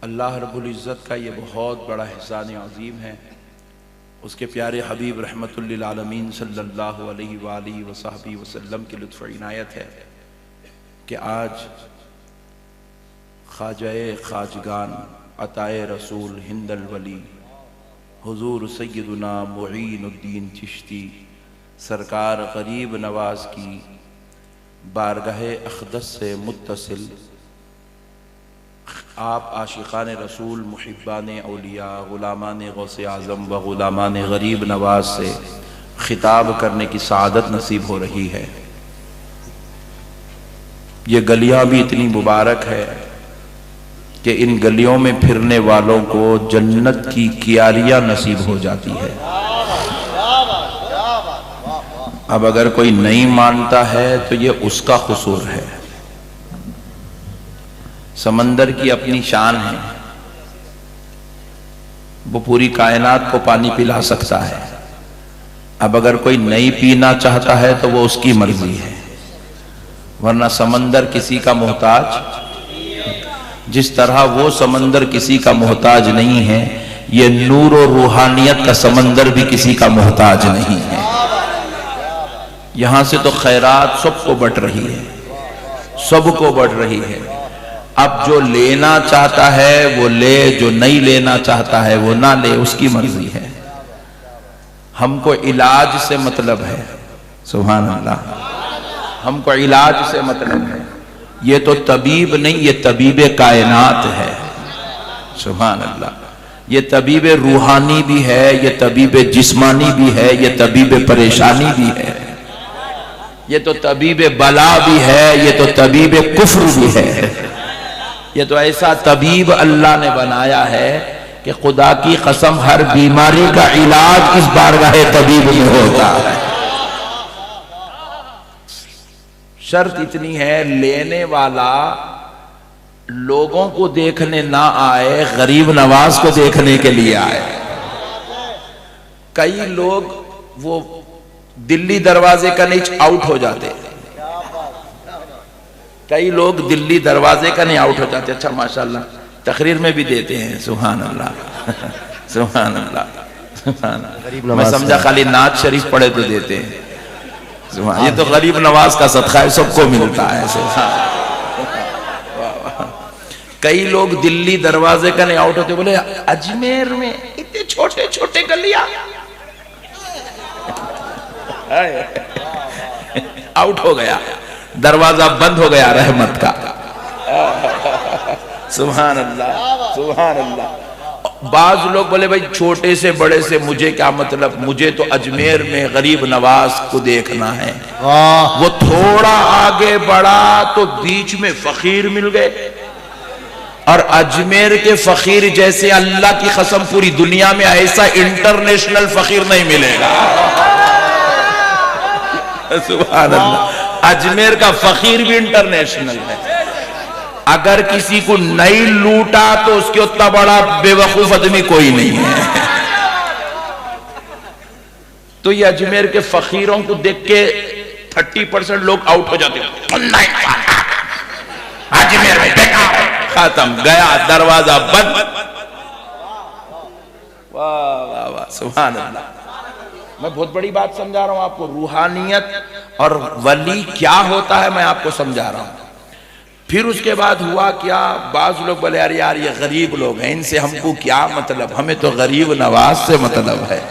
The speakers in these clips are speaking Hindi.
अल्लाह रब्बुल इज़्ज़त का ये बहुत बड़ा एहसान अज़ीम है। उसके प्यारे हबीब रहमतुल लिल आलमीन सल्लल्लाहु अलैहि वसल्लम की लुत्फ़ इनायत है कि आज ख्वाजाए ख्वाजगान अताए रसूल हिंदल वली हुजूर सैयदुना मुईनुद्दीन चिश्ती सरकार गरीब नवाज की बारगाहे अक़दस से मुत्तसिल आप आशिक़ान रसूल मुहिब्बान औलिया ग़ुलामान गौसे आज़म व ग़ुलामान गरीब नवाज से ख़िताब करने की सआदत नसीब हो रही है। ये गलियां भी इतनी मुबारक है कि इन गलियों में फिरने वालों को जन्नत की कियारियां नसीब हो जाती है। अब अगर कोई नहीं मानता है तो ये उसका कसूर है। समंदर की अपनी शान है, वो पूरी कायनात को पानी पिला सकता है। अब अगर कोई नहीं पीना चाहता है तो वो उसकी मर्जी है, वरना समंदर किसी का मोहताज, जिस तरह वो समंदर किसी का मोहताज नहीं है, ये नूर और रूहानियत का समंदर भी किसी का मोहताज नहीं है। यहां से तो खैरात सबको बट रही है, सबको बढ़ रही है। अब जो लेना चाहता है वो ले, जो नहीं लेना चाहता है वो ना ले, उसकी मर्जी है। हमको इलाज से मतलब है, सुभान अल्लाह, हमको इलाज से मतलब है। ये तो तबीब नहीं, ये तबीब कायनात है, सुभान अल्लाह। ये तबीब रूहानी भी है, ये तबीब जिस्मानी भी है, ये तबीब परेशानी भी है, ये तो तबीब बला भी है, ये तो तबीब कुफ्र भी है। ये तो ऐसा तबीब अल्लाह ने बनाया है कि खुदा की कसम हर बीमारी का इलाज इस बारगाहे तबीब में होता है। शर्त इतनी है, लेने वाला लोगों को देखने ना आए, गरीब नवाज को देखने के लिए आए। कई लोग वो दिल्ली दरवाजे का नीचे आउट हो जाते हैं, कई लोग दिल्ली दरवाजे का नहीं आउट हो जाते। अच्छा माशाल्लाह, तकरीर में भी देते हैं, सुभान अल्लाह, सुभान अल्लाह, सुभान अल्लाह। मैं समझा खाली नात शरीफ पढ़े तो देते हैं, सुभान। ये तो गरीब नवाज का सदका है, सबको मिलता है, सुभान। कई लोग दिल्ली दरवाजे का नहीं आउट होते, बोले अजमेर में इतने छोटे छोटे गलियां, आउट हो गया, दरवाजा बंद हो गया रहमत का, सुभान अल्लाह, सुभान अल्लाह। बाज लोग बोले भाई छोटे से बड़े से मुझे क्या मतलब, मुझे तो अजमेर में गरीब नवाज को देखना है। वो थोड़ा आगे बढ़ा तो बीच में फकीर मिल गए, और अजमेर के फकीर जैसे अल्लाह की कसम पूरी दुनिया में ऐसा इंटरनेशनल फकीर नहीं मिलेगा, सुभान अल्लाह। अजमेर का फकीर भी इंटरनेशनल है। अगर किसी को नहीं लूटा तो उसके उतना बड़ा बेवकूफ आदमी कोई नहीं है। तो ये अजमेर के फकीरों को देख के 30% लोग आउट हो जाते हैं, अजमेर में खत्म, गया, दरवाजा बंद। वाह वाह वाह, सुभान अल्लाह। मैं बहुत बड़ी बात समझा रहा हूं आपको, रूहानियत और वली क्या होता है मैं आपको समझा रहा हूं। फिर उसके बाद हुआ क्या, बाज लोग बोले यार यार ये गरीब लोग हैं, इनसे हमको क्या मतलब, हमें तो गरीब नवाज से मतलब है।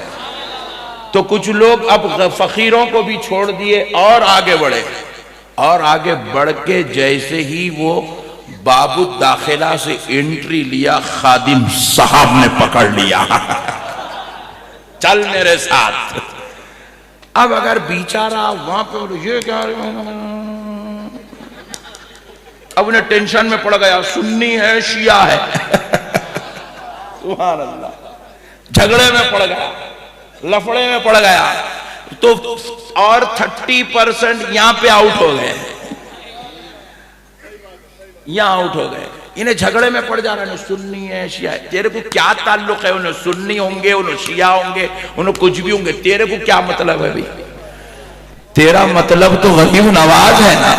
तो कुछ लोग अब फकीरों को भी छोड़ दिए और आगे बढ़े, और आगे बढ़ के जैसे ही वो बाबू दाखिला से एंट्री लिया, खादिम साहब ने पकड़ लिया, चल मेरे साथ। अब अगर बेचारा वहां पे ये क्या, अब उन्हें टेंशन में पड़ गया, सुन्नी है शिया है, सुभान अल्लाह, झगड़े में पड़ गया, लफड़े में पड़ गया। तो और 30% यहां पे आउट हो गए, यहां आउट हो गए, इन्हें झगड़े में पड़ जाना, उन्हें सुन्नी है शिया है। तेरे को क्या ताल्लुक है, उन्हें सुन्नी होंगे, उन्हें शिया होंगे, उन्हें कुछ भी होंगे, तेरे को क्या मतलब है भाई? तेरा मतलब तो गरीब नवाज है ना,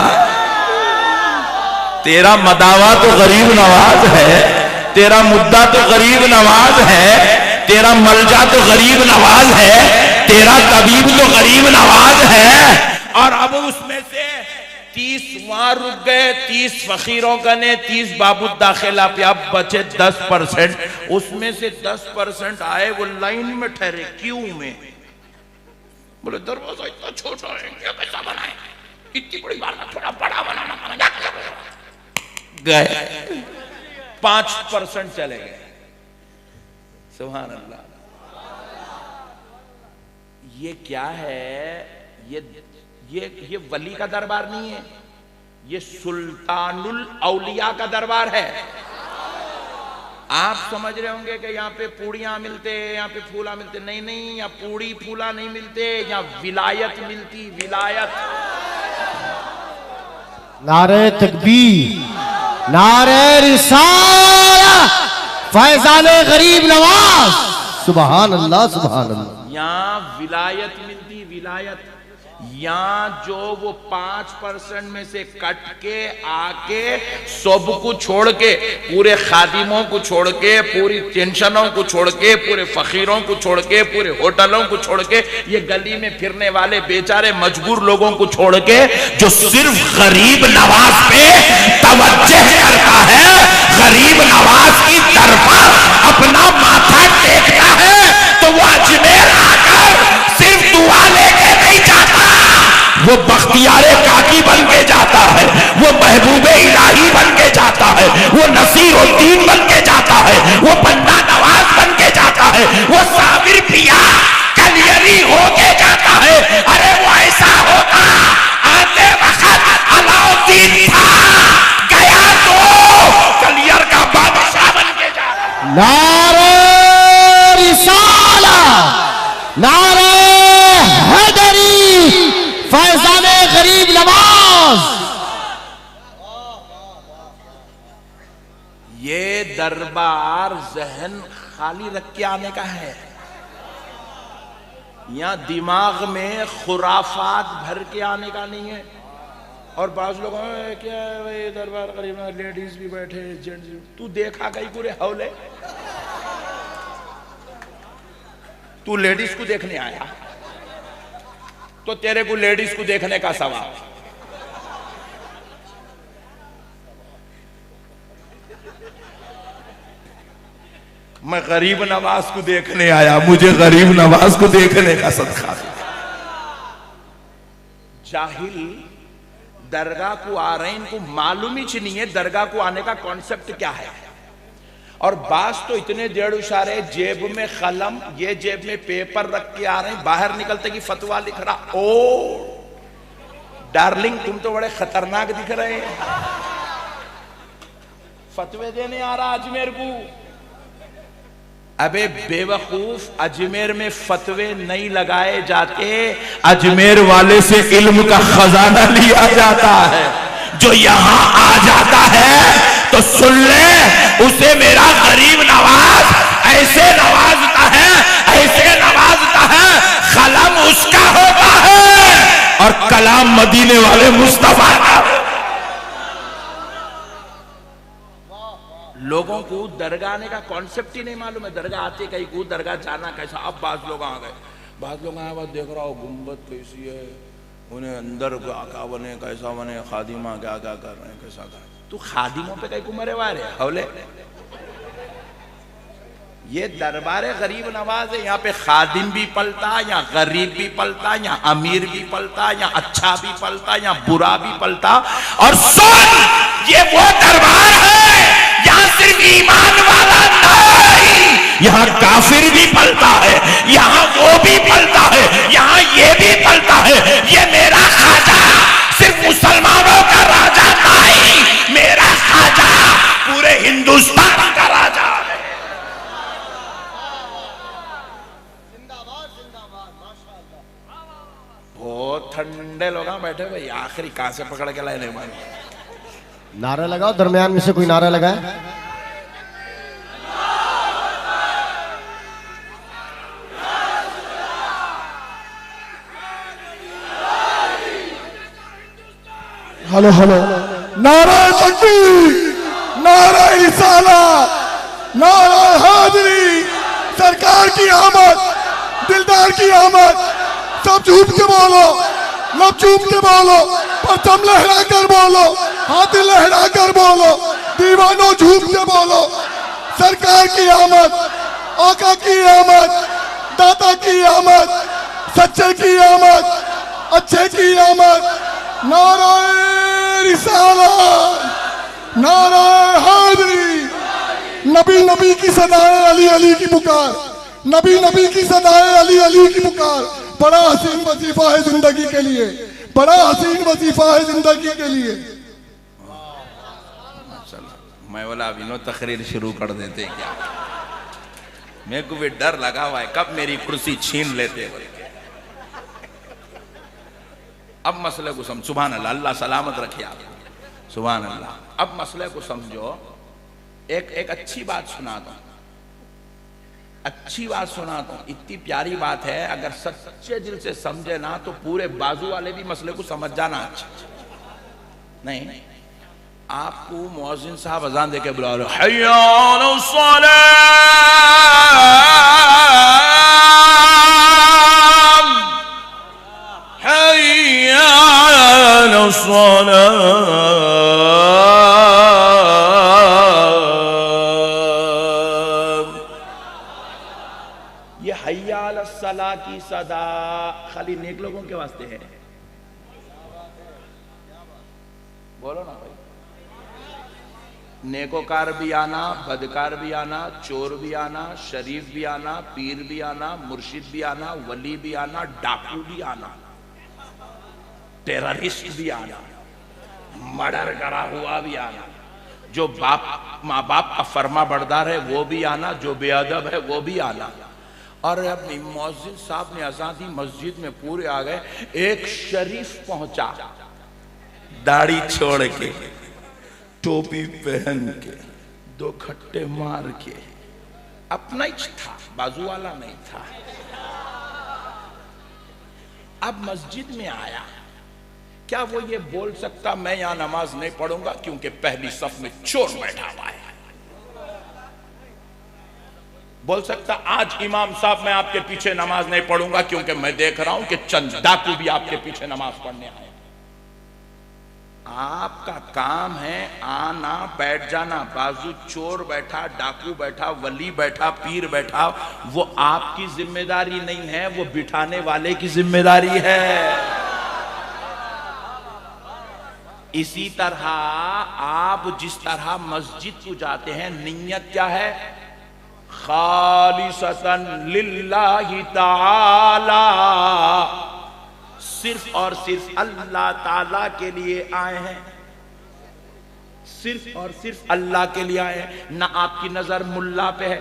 तेरा मदावा तो गरीब नवाज है। तेरा मुद्दा तो गरीब नवाज है, तेरा मलजा तो गरीब नवाज है, तेरा तबीब तो गरीब नवाज है। और अब उसमें से 30 वहां रुक गए, 30 फकीरों का ने, 30 बाबू दाखिला पे, अब बचे 10%। उसमें से 10% आए, वो लाइन में ठहरे, क्यों में। बोले दरवाजा इतना छोटा है, क्या कैसा बनाए, इतनी बड़ी बात ना, थोड़ा बड़ा बनाना। गए 5% चले गए। सुभान अल्लाह। ये क्या है, ये वली का दरबार नहीं है, ये सुल्तानुल औलिया का दरबार है। आप समझ रहे होंगे कि यहाँ पे पूड़ियां मिलते, यहाँ पे फूला मिलते, नहीं नहीं, यहाँ पूड़ी फूला नहीं मिलते, यहाँ विलायत मिलती, विलायत। नारे तकबीर, नारे रिसाला, फैजाने गरीब नवाज, सुभान अल्लाह सुभान अल्लाह। यहाँ विलायत मिलती, विलायत। यहाँ जो वो 5% में से कट के आके सब को छोड़ के, पूरे खादिमों को छोड़ के, पूरी टेंशनों को छोड़ के, पूरे फकीरों को छोड़ के, पूरे होटलों को छोड़ के, ये गली में फिरने वाले बेचारे मजबूर लोगों को छोड़ के, जो सिर्फ गरीब नवाज पे तवज्जो करता है, गरीब नवाज की तरफ अपना माथा टेकता है, तो वो अजमेर आकर सिर्फ दुआ लेके नहीं जाता, वो बख्तियारे काकी बन के जाता है, वो महबूबे इलाही बन के जाता है, वो नसीरुद्दीन बन के जाता है, वो बंदा नवाज बन के जाता है, वो साबिर पिया कलियरी हो के जाता है। अरे वो ऐसा होता, आते वक्त अलाउद्दीन था, गया तो कलियर का बादशाह बन के जाता। नारे रिसाला, नारे हैदरी, फैजाने गरीब नवाज। ये दरबार जहन खाली रख के आने का है, यहाँ दिमाग में खुराफात भर के आने का नहीं है। और बाज लोग क्या है दरबार गरीब, लेडीज भी बैठे, जेंट्स भी। तू देखा कहीं पूरे हौले, तू लेडीज को देखने आया तो तेरे को लेडीज को देखने का सवाब। मैं गरीब नवाज को देखने आया, मुझे गरीब नवाज को देखने का सदका। जाहिल दरगाह को आ रहे हैं, इनको मालूम ही नहीं है दरगाह को आने का कॉन्सेप्ट क्या है। और बास तो इतने डेढ़ उशारे, जेब में कलम, ये जेब में पेपर रख के आ रहे हैं, बाहर निकलते कि फतवा लिख रहा। ओ डार्लिंग, तुम तो बड़े खतरनाक दिख रहे हैं, फतवे देने आ रहा अजमेर को। अबे बेवकूफ, अजमेर में फतवे नहीं लगाए जाते, अजमेर वाले से इल्म का खजाना लिया जाता है। जो यहां आ जाता है तो सुन ले, उसे मेरा गरीब नवाज ऐसे नवाजता है, ऐसे नवाजता है, कलम उसका होता है और कलाम मदीने वाले मुस्तफा का। लोगों को दरगाह आने का कॉन्सेप्ट ही नहीं मालूम है। दरगाह आते कहीं को, दरगाह जाना कैसा। अब बाज लोग आ गए, बाज लोग आए, बात देख रहा हो गुम्बद कैसी है, उन्हें अंदर क्या बने, कैसा बने, खादिमा क्या क्या कर रहे हैं, कैसा कर। तू खादिमों पे कहीं को मरे वाले हौले। ये दरबार गरीब नवाज है, यहाँ पे खादिम भी पलता, यहाँ गरीब भी पलता, यहाँ अमीर भी पलता, यहाँ अच्छा भी पलता, यहाँ बुरा भी पलता। और सुन, ये वो दरबार है यहाँ सिर्फ ईमान वाला नहीं, यहाँ काफिर भी पलता है, यहाँ वो भी पलता है, यहाँ ये भी पलता है। ये मेरा खाजा सिर्फ मुसलमानों का राजा नहीं, मेरा खाजा पूरे हिंदुस्तान का राजा है। बहुत ठंडे लोग बैठे भाई, आखिरी कहां से पकड़ के लाए नहीं मालूम। नारा लगाओ, दरमियान में से कोई नारा लगाए। हेलो हेलो, नारा तकबीर, नारा रिसाला, नारा हैदरी, सरकार की आमद, दिलदार की आमद। सब झूठ के बोलो, लब चूम के बोलो, परचम लहरा कर बोलो, हाथ लहरा कर बोलो, दीवानों झूठ के बोलो। सरकार की आमद, आका की आमद, दाता की आमद, सच्चे की आमद, अच्छे की आमद। नाराए रिसालत, नाराए हैदरी। नबी नबी की सदाएं, अली अली की पुकार, नबी नबी की सदाएं, अली अली की पुकार। बड़ा हसीन वजीफा है जिंदगी के लिए, बड़ा हसीन वजीफा है जिंदगी के लिए। मैं बोला विनोद तकरीर शुरू कर देते क्या, मेरे को भी डर लगा हुआ है कब मेरी कुर्सी छीन लेते। अब मसले को समझ, सुभान अल्लाह, अल्लाह सलामत रखे आप, सुभान अल्लाह। अब मसले को समझो। एक अच्छी बात सुना दो, अच्छी बात सुना दो, इतनी प्यारी बात है, अगर सच्चे दिल से समझे ना तो पूरे बाजू वाले भी मसले को समझ जाना। अच्छा नहीं, आपको मुअज्जिन साहब अजान देके बुला रहे, हय्या अलस सलाम, हय्या अलस सलाम। ये हय्या अलस सलाह की सदा खाली नेक लोगों के वास्ते है। बोलो ना भाई, नेकोकार भी आना, बदकार भी आना, चोर भी आना, शरीफ भी आना, पीर भी आना, मुर्शिद भी आना, वली भी आना, डाकू भी आना, टेररिस्ट भी आना, मर्डर करा हुआ भी आना, जो बाप माँ बाप का फर्मा बरदार है वो भी आना, जो बेअदब है वो भी आना। और अब मुअज्जिन साहब ने अज़ान दी, मस्जिद में पूरे आ गए। एक शरीफ पहुंचा, दाढ़ी छोड़ के, टोपी पहन के, दो खट्टे मार के, अपना ही था, बाजू वाला नहीं था। अब मस्जिद में आया, क्या वो ये बोल सकता मैं यहां नमाज नहीं पढ़ूंगा क्योंकि पहली सफ में चोर बैठा हुआ है? बोल सकता आज इमाम साहब मैं आपके पीछे नमाज नहीं पढ़ूंगा क्योंकि मैं देख रहा हूं कि चंद डाकू भी आपके पीछे नमाज पढ़ने आए। आपका काम है आना, बैठ जाना, बाजू चोर बैठा, डाकू बैठा, वली बैठा, पीर बैठा, वो आपकी जिम्मेदारी नहीं है, वो बिठाने वाले की जिम्मेदारी है। इसी तरह आप जिस तरह मस्जिद को जाते हैं, नियत क्या है? खालिसतन लिल्लाहि ताला, सिर्फ और सिर्फ अल्लाह ताला के लिए आए हैं, सिर्फ और सिर्फ अल्लाह के लिए आए हैं। ना आपकी नजर मुल्ला पे है,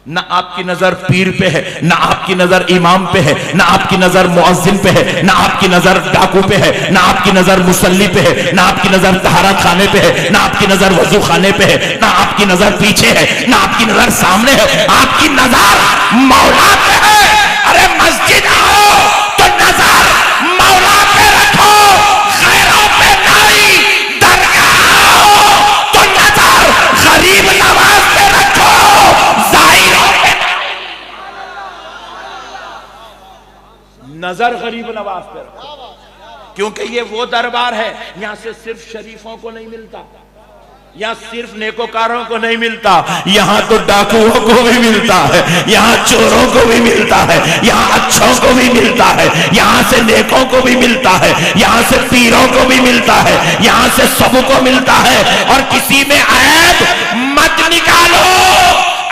ना आपकी नजर पीर पे है, ना आपकी नजर इमाम पे है, ना आपकी नजर मुअज्जिन पे है, ना आपकी नजर डाकू पे है, ना आपकी नजर मुसल्ली पे है, ना आपकी नजर तहारत खाने पे है, ना आपकी नजर वजू खाने पे है, ना आपकी नजर पीछे है, ना आपकी नजर सामने है, आपकी नजर मौला पे है। अरे मस्जिद आओ तो नजर मौला पे रखो, खैरों पे नहीं। दरगाह आओ तो नजर गरीब नवाज पे रखो, नजर गरीब नवाज पे रखो, क्योंकि ये वो दरबार है यहां से सिर्फ शरीफों को नहीं मिलता, यहाँ सिर्फ नेकोकारों को नहीं मिलता, यहाँ तो डाकुओं को भी मिलता है, यहाँ चोरों को भी मिलता है, यहाँ अच्छों को भी मिलता है, यहाँ से नेकों को भी मिलता है, यहाँ से पीरों को भी मिलता है, यहाँ से सबको मिलता है। और किसी में ऐब मत निकालो,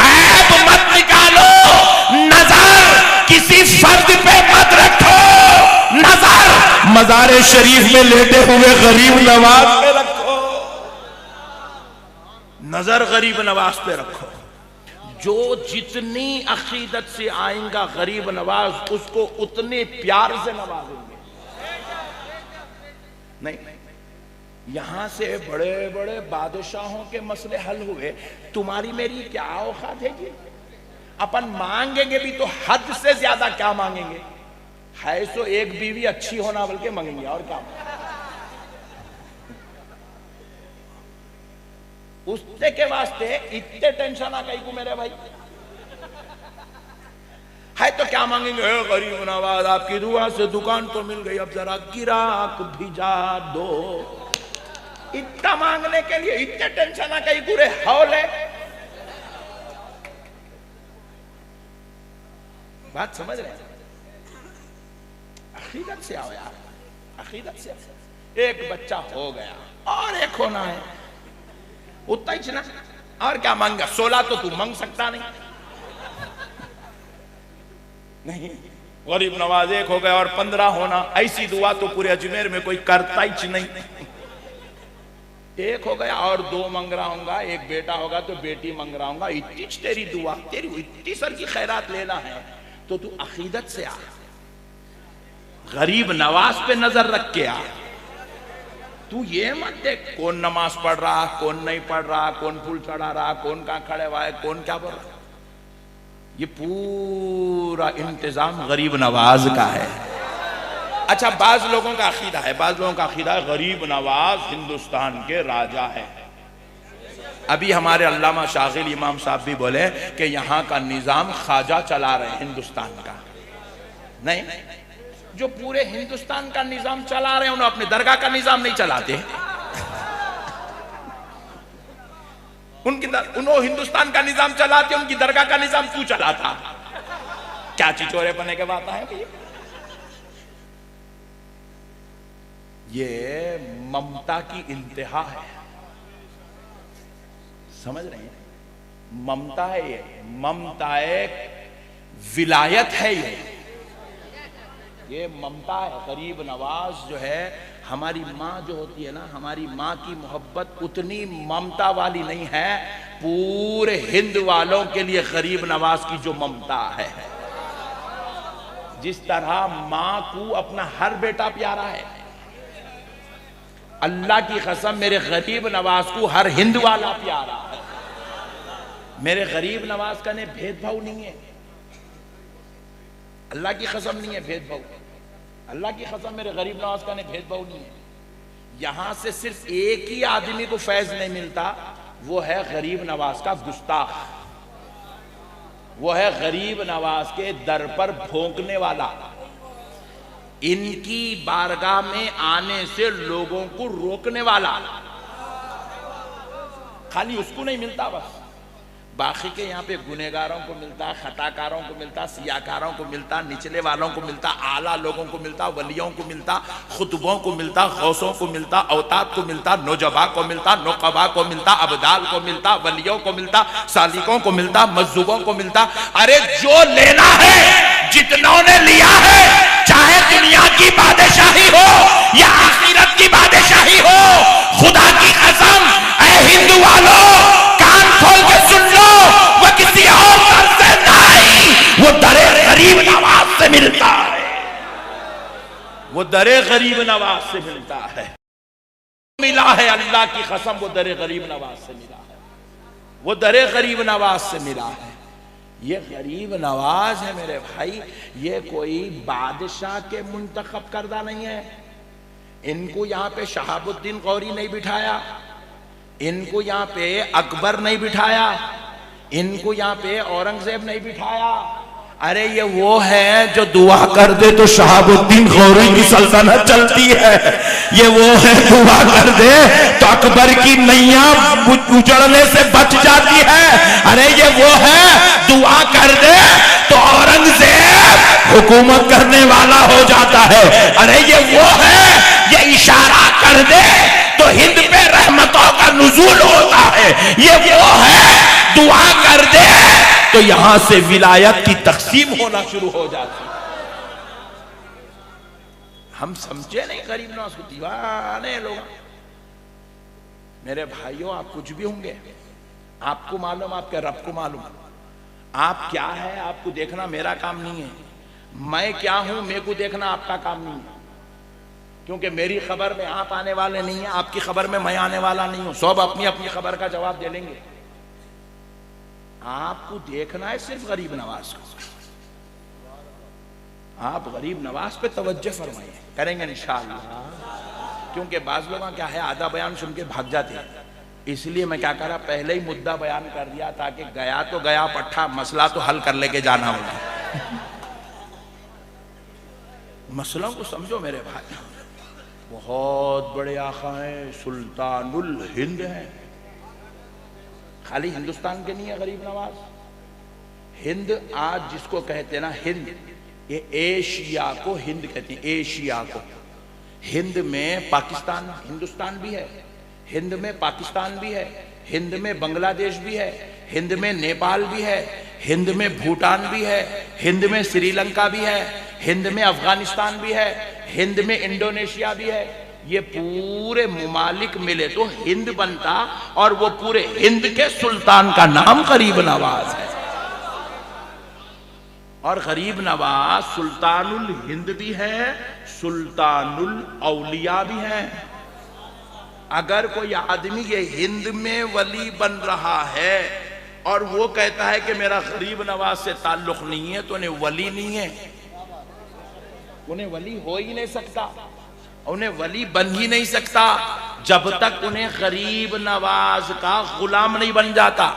ऐब मत निकालो, नजर किसी फर्द पे मत रखो, नजर मज़ार शरीफ में लेटे हुए गरीब नवाज पे रखो, नजर गरीब नवाज पे रखो। जो जितनी अकीदत से आएगा गरीब नवाज, उसको उतने प्यार से नवाजेंगे। नहीं, यहां से बड़े बड़े बादशाहों के मसले हल हुए, तुम्हारी मेरी क्या औकात है जी? अपन मांगेंगे भी तो हद से ज्यादा क्या मांगेंगे? है सो एक बीवी अच्छी होना बल्कि मांगेंगे, और क्या? उससे के वास्ते इतने टेंशन आ गई को मेरे भाई है तो क्या मांगेंगे? गरीब नवाज आपकी दुआ से दुकान तो मिल गई, अब जरा गिराक भिजा दो। इतना मांगने के लिए इतने टेंशन आ गई पूरे हौल है। बात समझ रहे? अकीदत से आओ यार, अकीदत से। एक बच्चा हो गया और एक होना है, उतना ही ना। और क्या मांगा? 16 तो तू मांग सकता नहीं। गरीब नवाज एक हो गया और 15 होना, ऐसी दुआ तो पूरे अजमेर में कोई करता ही नहीं। एक हो गया और 2 मंग रहा हूंगा, एक बेटा होगा तो बेटी मंग रहा हूंगा। इतनी तेरी दुआ, तेरी इतनी सर की खैरात लेना है तो तू अकीदत से आ, गरीब नवाज पे नजर रख के आ। तू ये मत देख कौन नमाज पढ़ रहा, कौन नहीं पढ़ रहा, कौन फूल चढ़ा रहा, कौन कहां खड़े हुआ है, कौन क्या बोल रहा। ये पूरा इंतजाम गरीब नवाज का है। अच्छा, बाज लोगों का अकीदा है, बाज लोगों का अकीदा है गरीब नवाज हिंदुस्तान के राजा है। अभी हमारे अल्लामा शागिल इमाम साहब भी बोले कि यहाँ का निजाम ख्वाजा चला रहे हैं हिंदुस्तान का। नहीं, जो पूरे हिंदुस्तान का निजाम चला रहे हैं उन्होंने अपने दरगाह का निजाम नहीं चलाते। उन्होंने हिंदुस्तान का निजाम चलाते, उनकी दरगाह का निजाम तू चलाता। क्या चिचोरे पने के बात है? ये ममता की इंतहा है, समझ रहे हैं? ममता है ये, ममता एक विलायत है ये ममता है। गरीब नवाज जो है, हमारी माँ जो होती है ना, हमारी माँ की मोहब्बत उतनी ममता वाली नहीं है पूरे हिंद वालों के लिए गरीब नवाज की जो ममता है। जिस तरह माँ को अपना हर बेटा प्यारा है, अल्लाह की कसम मेरे गरीब नवाज को हर हिंद वाला प्यारा है। मेरे गरीब नवाज का ने भेदभाव नहीं है, अल्लाह की कसम नहीं है भेदभाव। अल्लाह की कसम मेरे गरीब नवाज का ने भेदभाव नहीं है। यहां से सिर्फ एक ही आदमी को फैज नहीं मिलता, वो है गरीब नवाज का गुस्ताख, वो है गरीब नवाज के दर पर भोंकने वाला, इनकी बारगाह में आने से लोगों को रोकने वाला। खाली उसको नहीं मिलता बस, बाकी के यहाँ पे गुनहगारों को मिलता, खताकारों को मिलता, सियाकारों को मिलता, निचले वालों को मिलता, आला लोगों को मिलता, वलियों को मिलता, खुतबों को मिलता, गौसों को मिलता, औताद को मिलता, नौजबा को मिलता, नौकबा को मिलता, अबदाल को मिलता, वलियों को मिलता, सालिकों को मिलता, मजदूबों को मिलता। अरे जो लेना है, जितनों ने लिया है, चाहे दुनिया की बादशाही हो या आखिरत की बादशाही हो, खुदा की कसम ऐ हिंदू वालों कान खोल के सुन लो, वो किसी और दर से नहीं, वो दरे गरीब नवाज से मिलता है, वो दरे गरीब नवाज से मिलता है। मिला है अल्लाह की कसम, वो दरे गरीब नवाज से मिला है, वो दरे गरीब नवाज से मिला है। ये गरीब नवाज है मेरे भाई, ये कोई बादशाह के मुंतखब करदा नहीं है। इनको यहाँ पे शहाबुद्दीन गौरी नहीं बिठाया, इनको यहाँ पे अकबर नहीं बिठाया, इनको यहाँ पे औरंगजेब नहीं बिठाया। अरे ये वो है जो दुआ कर दे तो शहाबुद्दीन गौरी की सल्तनत चलती है, ये वो है दुआ कर दे तो अकबर की नैया उजड़ने से बच जाती है। अरे ये वो है दुआ कर दे तो औरंगजेब हुकूमत करने वाला हो जाता है। अरे ये वो है, ये इशारा कर दे तो हिंद पे रहमतों का नुज़ूल होता है। ये वो है दुआ कर दे तो यहां से विलायत की तकसीम होना शुरू हो जाती। हम समझे नहीं गरीब नवाज को, दीवाने लोग। मेरे भाइयों, आप कुछ भी होंगे, आपको मालूम, आपके रब को मालूम, आप क्या है आपको देखना मेरा काम नहीं है। मैं क्या हूं मेरे को देखना आपका काम नहीं है, क्योंकि मेरी खबर में आप आने वाले नहीं है, आपकी खबर में मैं आने वाला नहीं हूं। सब अपनी अपनी खबर का जवाब दे लेंगे। आपको देखना है सिर्फ गरीब नवाज को। आप गरीब नवाज पे तवज्जो फरमाइए, करेंगे इंशाअल्लाह। क्योंकि बाज लोग क्या है, आधा बयान सुन के भाग जाते हैं, इसलिए मैं क्या करा, पहले ही मुद्दा बयान कर दिया ताकि गया तो गया पट्ठा, मसला तो हल कर लेके जाना होगा। मसलों को समझो मेरे भाई। बहुत बड़े आका हैं, सुल्तानुल हिंद हैं। खाली हिंदुस्तान के नहीं है गरीब नवाज। हिंद आज जिसको कहते हैं ना हिंद, ये एशिया को हिंद कहते हैं, एशिया को। हिंद में पाकिस्तान, हिंदुस्तान भी है, हिंद में पाकिस्तान भी है, हिंद में बांग्लादेश भी है, हिंद में नेपाल भी है, हिंद में भूटान भी है, हिंद में श्रीलंका भी है, हिंद में अफगानिस्तान भी है, हिंद में इंडोनेशिया भी है। ये पूरे मुमालिक मिले तो हिंद बनता, और वो पूरे हिंद के सुल्तान का नाम गरीब नवाज है। और गरीब नवाज सुल्तानुल हिंद भी है, सुल्तानुल औलिया भी है। अगर कोई आदमी ये हिंद में वली बन रहा है और वो कहता है कि मेरा गरीब नवाज से ताल्लुक नहीं है, तो उन्हें वली नहीं है, उन्हें वली हो ही नहीं सकता, उन्हें वली बन ही नहीं सकता जब तक उन्हें गरीब नवाज का गुलाम नहीं बन जाता।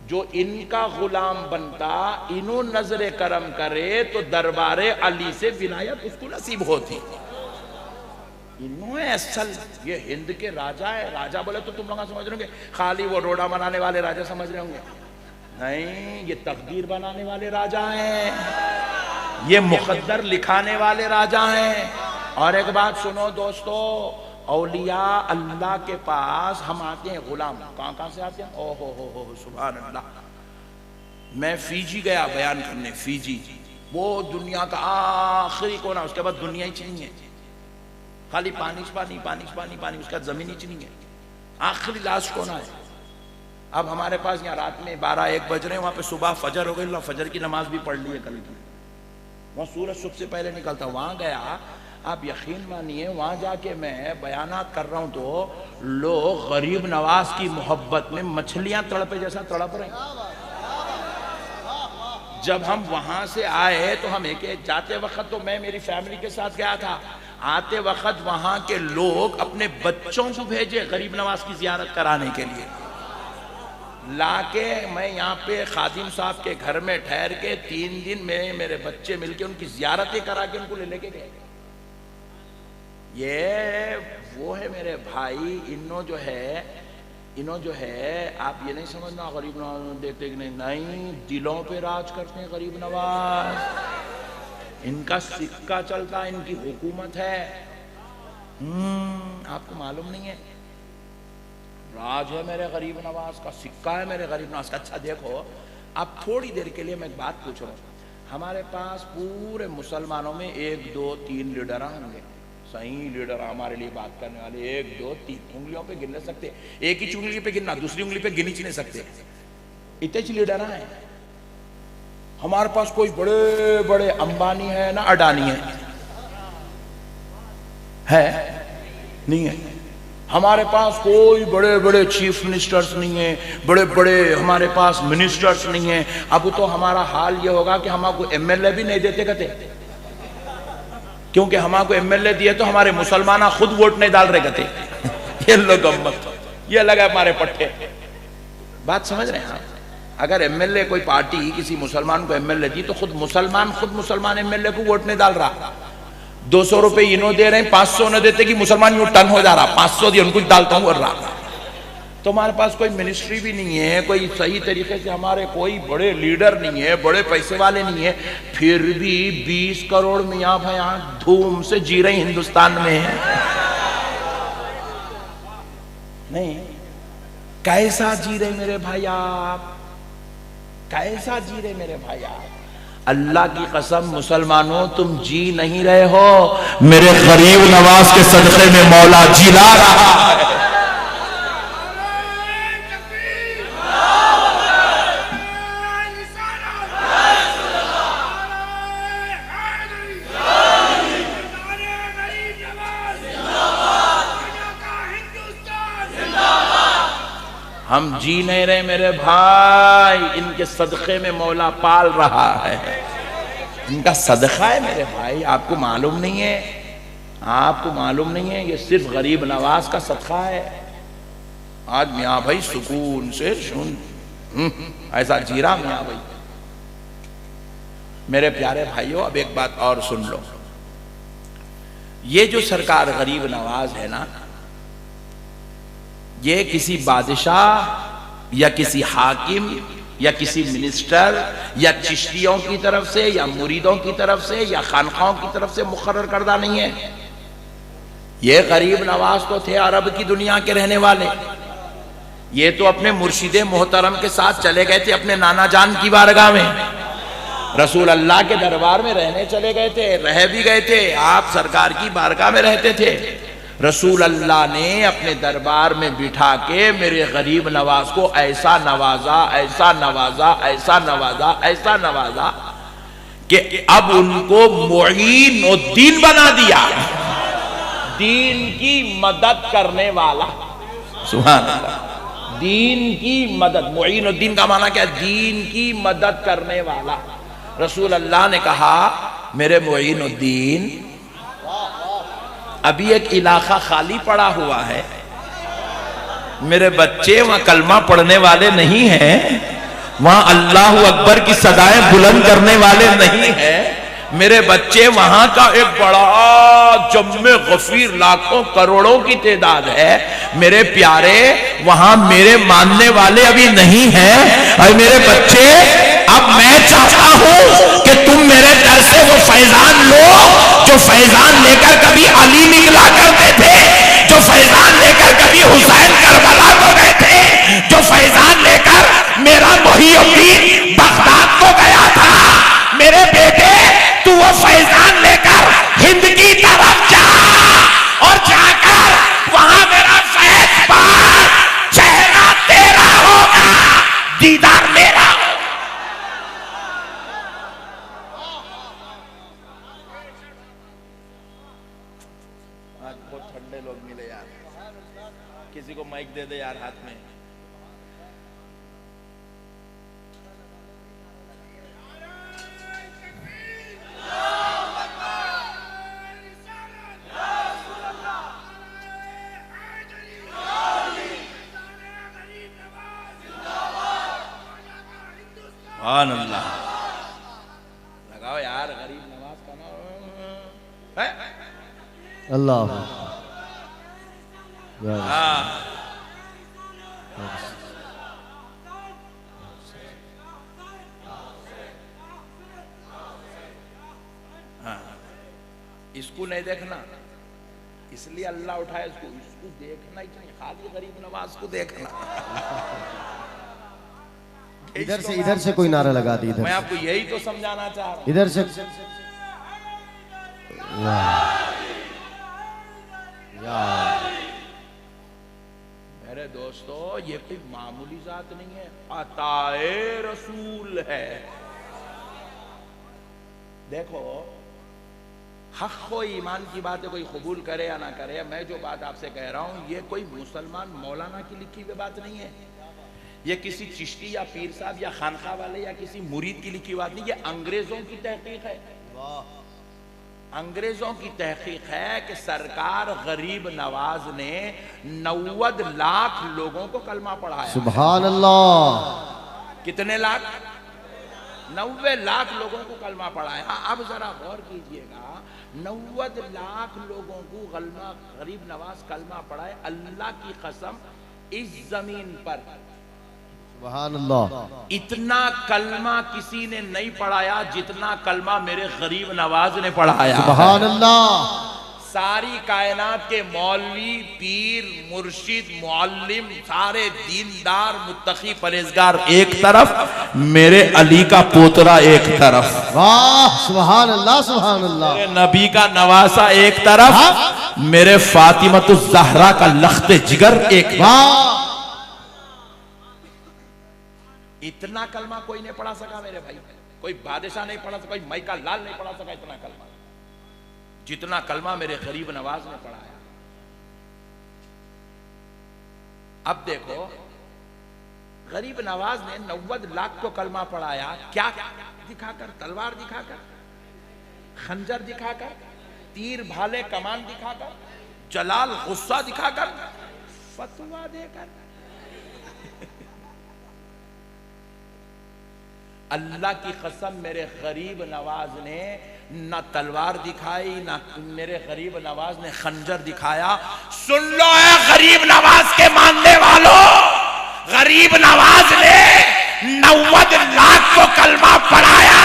जो इनका गुलाम बनता, इन्हों नजरे करम करे तो दरबारे अली से विलायत उसको नसीब होती। इन्होंने असल ये हिंद के राजा है। राजा बोले तो तुम लोग समझ रहे होंगे खाली वो रोड़ा बनाने वाले राजा समझ रहे होंगे, नहीं, ये तकदीर बनाने वाले राजा हैं, ये मुकद्दर लिखाने वाले राजा हैं। और एक बात सुनो दोस्तों, औलिया अल्लाह के पास हम आते हैं गुलाम, कहां कहां से आते हैं, ओहो हो सुभान अल्लाह। मैं फीजी गया बयान करने, फीजी वो दुनिया का आखिरी कोना, उसके बाद दुनिया ही नहीं है, खाली पानी पानी पानी पानी पानी, उसका जमीन ही नहीं है, आखिरी लास्ट कोना है। अब हमारे पास यहाँ रात में 12-1 बज रहे हैं, वहां पे सुबह फजर हो गई, फजर की नमाज भी पढ़ ली है कल की, वहां सूरज सुबह से पहले निकलता, वहां गया। आप यकीन मानिए वहां जाके मैं बयानात कर रहा हूं तो लोग गरीब नवाज की मोहब्बत में मछलियां तड़पे जैसा तड़प रहे हैं। जब हम वहां से आए तो हम एक जाते वक्त तो मैं मेरी फैमिली के साथ गया था, आते वक्त वहां के लोग अपने बच्चों को भेजे गरीब नवाज की जियारत कराने के लिए, लाके मैं यहाँ पे खादिम साहब के घर में ठहर के 3 दिन में मेरे बच्चे मिलके उनकी जियारतें करा के उनको लेके गए। ये वो है मेरे भाई, इन्हों जो है आप ये नहीं समझना गरीब नवाज देखते कि नहीं, दिलों पे राज करते हैं गरीब नवाज, इनका सिक्का चलता, इनकी हुकूमत है। आपको मालूम नहीं है, राज है मेरे गरीब नवाज का, सिक्का है मेरे गरीब नवाज का। अच्छा देखो, अब थोड़ी देर के लिए मैं एक बात पूछ रहा हूँ, हमारे पास पूरे मुसलमानों में 1, 2, 3 लीडर होंगे, सही लीडर हमारे लिए बात करने वाले 1, 2, 3 उंगलियों पे गिन नहीं सकते, एक ही उंगली पे गिनना, दूसरी उंगली पे गिन ही नहीं सकते, इतने लीडर हैं हमारे पास। कोई बड़े बड़े अंबानी है ना अडानी है नहीं है हमारे पास, कोई बड़े बड़े चीफ मिनिस्टर्स नहीं है, बड़े बड़े हमारे पास मिनिस्टर्स नहीं है। अब तो हमारा हाल ये होगा कि हमको एमएलए भी नहीं देते कहते, क्योंकि हमको एमएलए दिए तो हमारे मुसलमान खुद वोट नहीं डाल रहे कहते। ये लोग ये लगा हमारे पट्टे, बात समझ रहे हैं आप? अगर एमएलए कोई पार्टी किसी मुसलमान को एमएलए दी तो खुद मुसलमान एमएलए को वोट नहीं डाल रहा। 200 रुपए इन्हों दे रहे हैं, 500 न देते कि मुसलमान यूं टन हो जा रहा, 500 दिए उनको डालता हूं कर रहा। तो हमारे पास कोई मिनिस्ट्री भी नहीं है, कोई सही तरीके से हमारे कोई बड़े लीडर नहीं है, बड़े पैसे वाले नहीं है, फिर भी 20 करोड़ मियाँ भैया धूम से जी रहे हिंदुस्तान में। नहीं, कैसा जी रहे मेरे भाई आप, कैसा जी रहे मेरे भाई आप? अल्लाह की कसम मुसलमानों तुम जी नहीं रहे हो, मेरे गरीब नवाज के सदक़े में मौला जिला रहा है। हम जी नहीं रहे मेरे भाई, इनके सदक़े में मौला पाल रहा है, इनका सदका है मेरे भाई। आपको मालूम नहीं है, आपको मालूम नहीं है, ये सिर्फ गरीब नवाज का सदका है। आज मियाँ भाई सुकून से सुन, ऐसा जीरा मियाँ भाई। मेरे प्यारे भाइयों, अब एक बात और सुन लो। ये जो सरकार गरीब नवाज है ना, ये किसी बादशाह या किसी हाकिम या किसी मिनिस्टर या चिश्तियों की तरफ से या मुरीदों की तरफ से या खानखाओं की तरफ से मुकर्रर करदा नहीं है। ये गरीब नवाज तो थे अरब की दुनिया के रहने वाले। ये तो अपने मुर्शिदे मोहतरम के साथ चले गए थे अपने नाना जान की बारगाह में, रसूल अल्लाह के दरबार में रहने चले गए थे, रह भी गए थे। आप सरकार की बारगाह में रहते थे। रसूल अल्लाह ने अपने दरबार में बिठा के मेरे गरीब नवाज को ऐसा नवाजा, ऐसा नवाजा, ऐसा नवाजा, ऐसा नवाजा कि अब उनको मुईनुद्दीन बना दिया, दीन की मदद करने वाला। सुभान अल्लाह। दीन की मदद, मुईनुद्दीन का माना क्या? दीन की मदद करने वाला। रसूल अल्लाह ने कहा, मेरे मुईनुद्दीन, अभी एक इलाका खाली पड़ा हुआ है, मेरे बच्चे वहां कलमा पढ़ने वाले नहीं हैं, वहां अल्लाह अकबर की सदाएं बुलंद करने वाले नहीं हैं। मेरे बच्चे वहां का एक बड़ा जम्मे गफीर लाखों करोड़ों की तादाद है। मेरे प्यारे, वहां मेरे मानने वाले अभी नहीं हैं। और मेरे बच्चे, अब मैं चाहता हूं कि तुम मेरे दर से वो फैजान लो जो फैजान लेकर कभी अली निकला करते थे, जो फैजान लेकर कभी हुसैन करबला को गए थे, जो फैजान लेकर मेरा मुहीउद्दीन बगदाद को गया था। मेरे बेटे, तू वो फैजान लेकर हिंद की तरफ जा और जाकर वहां मेरा फैज पार, चेहरा तेरा होगा, दीदार मेरा होगा। आज बहुत ठंडे लोग मिले यार, किसी को माइक दे दे यार हाथ में। अल्लाह लगाओ यार, गरीब नवाज का नाम है। अल्लाह। इसको नहीं देखना, इसलिए अल्लाह उठाए इसको। इसको देखना ही चाहिए, खाली गरीब नवाज को देखना। इधर से कोई नारा लगा दी। इधर मैं आपको यही तो समझाना चाह रहा हूं। इधर से मेरे दोस्तों, ये कोई मामूली जात नहीं है, अताए रसूल है। देखो, हक को ईमान की बात है, कोई कबूल करे या ना करे। मैं जो बात आपसे कह रहा हूं, ये कोई मुसलमान मौलाना की लिखी हुई बात नहीं है। ये किसी चिश्ती या पीर साहब या खानखा वाले या किसी मुरीद की लिखी बात नहीं। ये अंग्रेजों की तहकीक है। अंग्रेजों की तहकीक है कि सरकार गरीब नवाज ने 90 लाख लोगों को कलमा पढ़ाया। सुभान अल्लाह। कितने लाख? 90 लाख लोगों को कलमा पढ़ाया। अब जरा गौर कीजिएगा, 90 लाख लोगों को गरीब नवाज कलमा पढ़ाए। अल्लाह की कसम, इस जमीन पर सुभान अल्लाह, इतना कलमा किसी ने नहीं पढ़ाया जितना कलमा मेरे गरीब नवाज ने पढ़ाया। सुभान अल्लाह। सारी कायनात के मौलवी, पीर, मुर्शिद, मुअल्लिम, सारे दीनदार, मुत्तकी, परहेजगार एक तरफ, मेरे अली का पोतरा एक तरफ। वाह, सुभान अल्लाह, सुभान अल्लाह। मेरे नबी का नवासा एक तरफ, मेरे फातिमतुज़ ज़हरा का लख्ते जिगर एक। वाह। इतना कलमा कोई नहीं पढ़ा सका मेरे भाई, कोई बादशाह नहीं पढ़ा सका, कोई माइका लाल नहीं पढ़ा सका इतना कलमा, जितना कलमा मेरे गरीब नवाज ने पढ़ाया। अब देखो, गरीब नवाज ने 90 लाख को कलमा पढ़ाया। क्या दिखाकर? तलवार दिखाकर, खंजर दिखाकर, तीर भाले कमान दिखाकर, जलाल गुस्सा दिखाकर, फतवा देकर। अल्लाह की कसम मेरे गरीब नवाज ने ना तलवार दिखाई, ना मेरे गरीब नवाज ने खंजर दिखाया। सुन लो है गरीब नवाज के मानने वालों, गरीब नवाज ने 90 लाख को कलमा पढ़ाया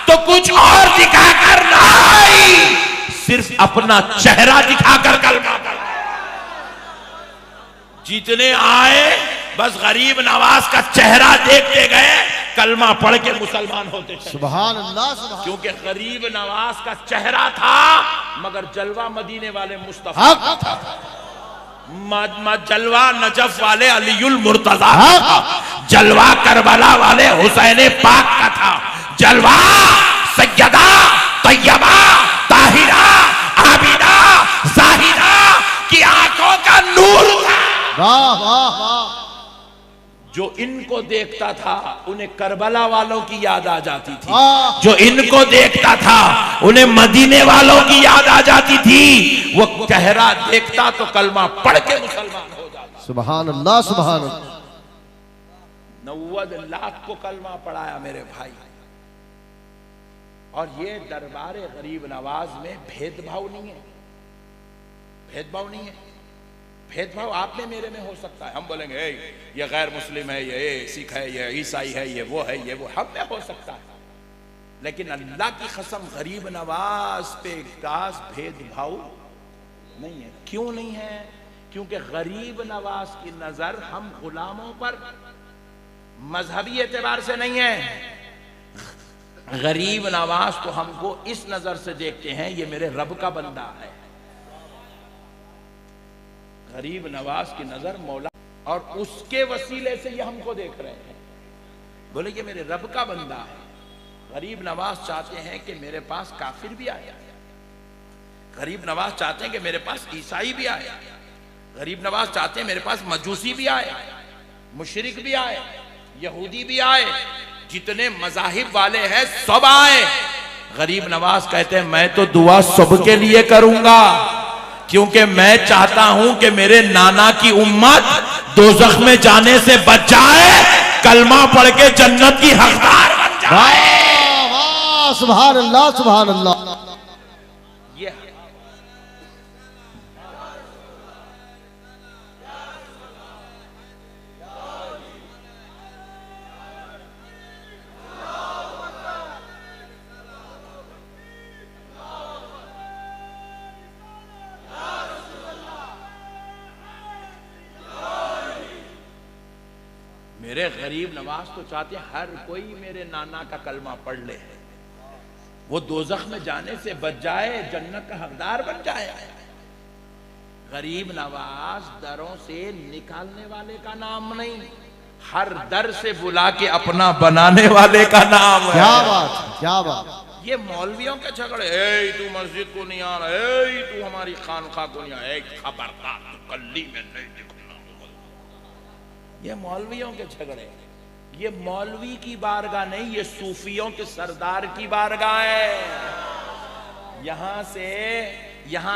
तो कुछ और दिखाकर नहीं, सिर्फ अपना चेहरा दिखाकर कलमा पढ़ाया। जितने आए बस गरीब नवाज का चेहरा देखते गए, कलमा पढ़ के मुसलमान होते थे। सुभान अल्लाह सुभान। क्योंकि गरीब नवाज का चेहरा था मगर जलवा मदीने वाले मुस्तफा का था। जलवा नजफ वाले अलीउल मुर्तजा का था, जलवा करबला वाले हुसैन पाक का था, जलवा सैयदा तैयबा ताहिरा आबिदा जाहिदा की आंखों का नूर था। वाह वाह वाह। जो इनको देखता था उन्हें करबला वालों की याद आ जाती थी, जो इनको देखता था उन्हें मदीने वालों की याद आ जाती थी। वो चेहरा देखता तो कलमा पढ़ के मुसलमान हो जाता। सुभान अल्लाह सुभान अल्लाह। 90 लाख को कलमा पढ़ाया मेरे भाई। और ये दरबारे गरीब नवाज में भेदभाव नहीं है, भेदभाव नहीं है। भेदभाव आप में मेरे में हो सकता है, हम बोलेंगे ये गैर मुस्लिम है, ये सिख है, ये ईसाई है, ये वो है, ये वो, हम में हो सकता है। लेकिन अल्लाह की कसम गरीब नवाज पे खास भेदभाव नहीं है। क्यों नहीं है? क्योंकि गरीब नवाज की नजर हम गुलामों पर मजहबी एतबार से नहीं है। गरीब नवाज तो हमको इस नजर से देखते हैं ये मेरे रब का बंदा है। गरीब नवाज की नजर मौला, और उसके वसीले से ये हमको देख रहे हैं, बोले ये मेरे रब का बंदा है। गरीब नवाज चाहते हैं कि मेरे पास काफिर भी आए, गरीब नवाज चाहते हैं कि मेरे पास ईसाई भी आए, गरीब नवाज चाहते हैं मेरे पास मजूसी भी आए, मुशरिक भी आए, यहूदी भी आए, जितने मजाहिब वाले हैं सब आए। गरीब नवाज कहते हैं मैं तो दुआ सबके लिए करूंगा, क्योंकि मैं चाहता हूं कि मेरे नाना की उम्मत दोज़ख में जाने से बच जाए, कलमा पढ़ के जन्नत की हकदार बन जाए। वाह वाह सुभान अल्लाह सुभान अल्लाह। ये मेरे गरीब नवाज तो चाहते हैं हर कोई मेरे नाना का कलमा पढ़ ले, वो दोज़ख में जाने से बच जाए, जन्नत का हकदार बन जाए। गरीब नवाज दरों से निकालने वाले का नाम नहीं, हर दर से बुला के अपना बनाने वाले का नाम है। क्या बात क्या बात। ये मौलवियों के झगड़े, ए तू मस्जिद को नहीं आ रहा, ए तू हमारी खानखा को नहीं आया, खबरदार तू कल्ली में नहीं दिखना, ये मौलवियों के झगड़े। ये मौलवी की बारगाह नहीं, ये सूफियों के सरदार की बारगाह है। यहां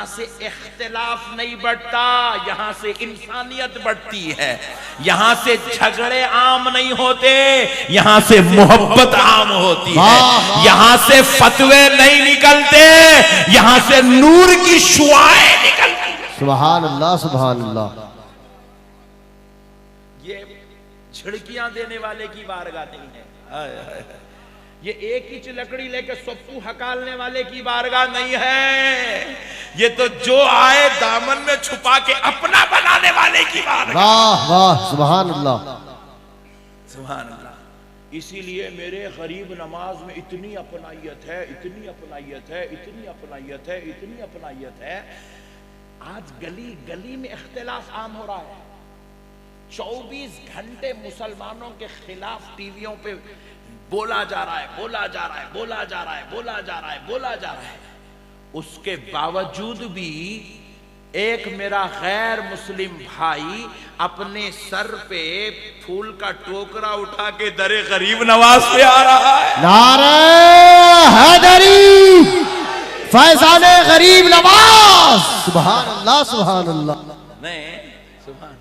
से इख्तिलाफ नहीं बढ़ता, यहां से इंसानियत बढ़ती है। यहां से झगड़े आम नहीं होते, यहां से मोहब्बत आम होती है। यहां से फतवे नहीं निकलते, यहां से नूर की शुआएं निकलती है। सुभान अल्लाह सुभान अल्लाह। ये झिड़कियां देने वाले की बारगाह नहीं है, ये एक ही लकड़ी लेके सप्पू हकालने वाले की बारगाह नहीं है। ये तो जो आए दामन में छुपा के अपना बनाने वाले की बारगाह। वाह वाह सुभान अल्लाह सुभान अल्लाह। इसीलिए मेरे गरीब नमाज में इतनी अपनाइयत है, इतनी अपनाइयत है, इतनी अपनाइयत है, इतनी अपनाइयत है। आज गली गली में इख्तिलाफ आम हो रहा है। 24 घंटे मुसलमानों के खिलाफ टीवियों पे बोला जा रहा है, बोला जा रहा है, बोला जा रहा है, बोला जा रहा है, बोला जा रहा है। उसके बावजूद भी एक मेरा गैर मुस्लिम भाई अपने सर पे फूल का टोकरा उठा के दरे गरीब नवाज पे आ रहा है। नारे हैदरी फैजाने गरीब नवाज। सुभान अल्लाह सुभान अल्लाह। नहीं सुभान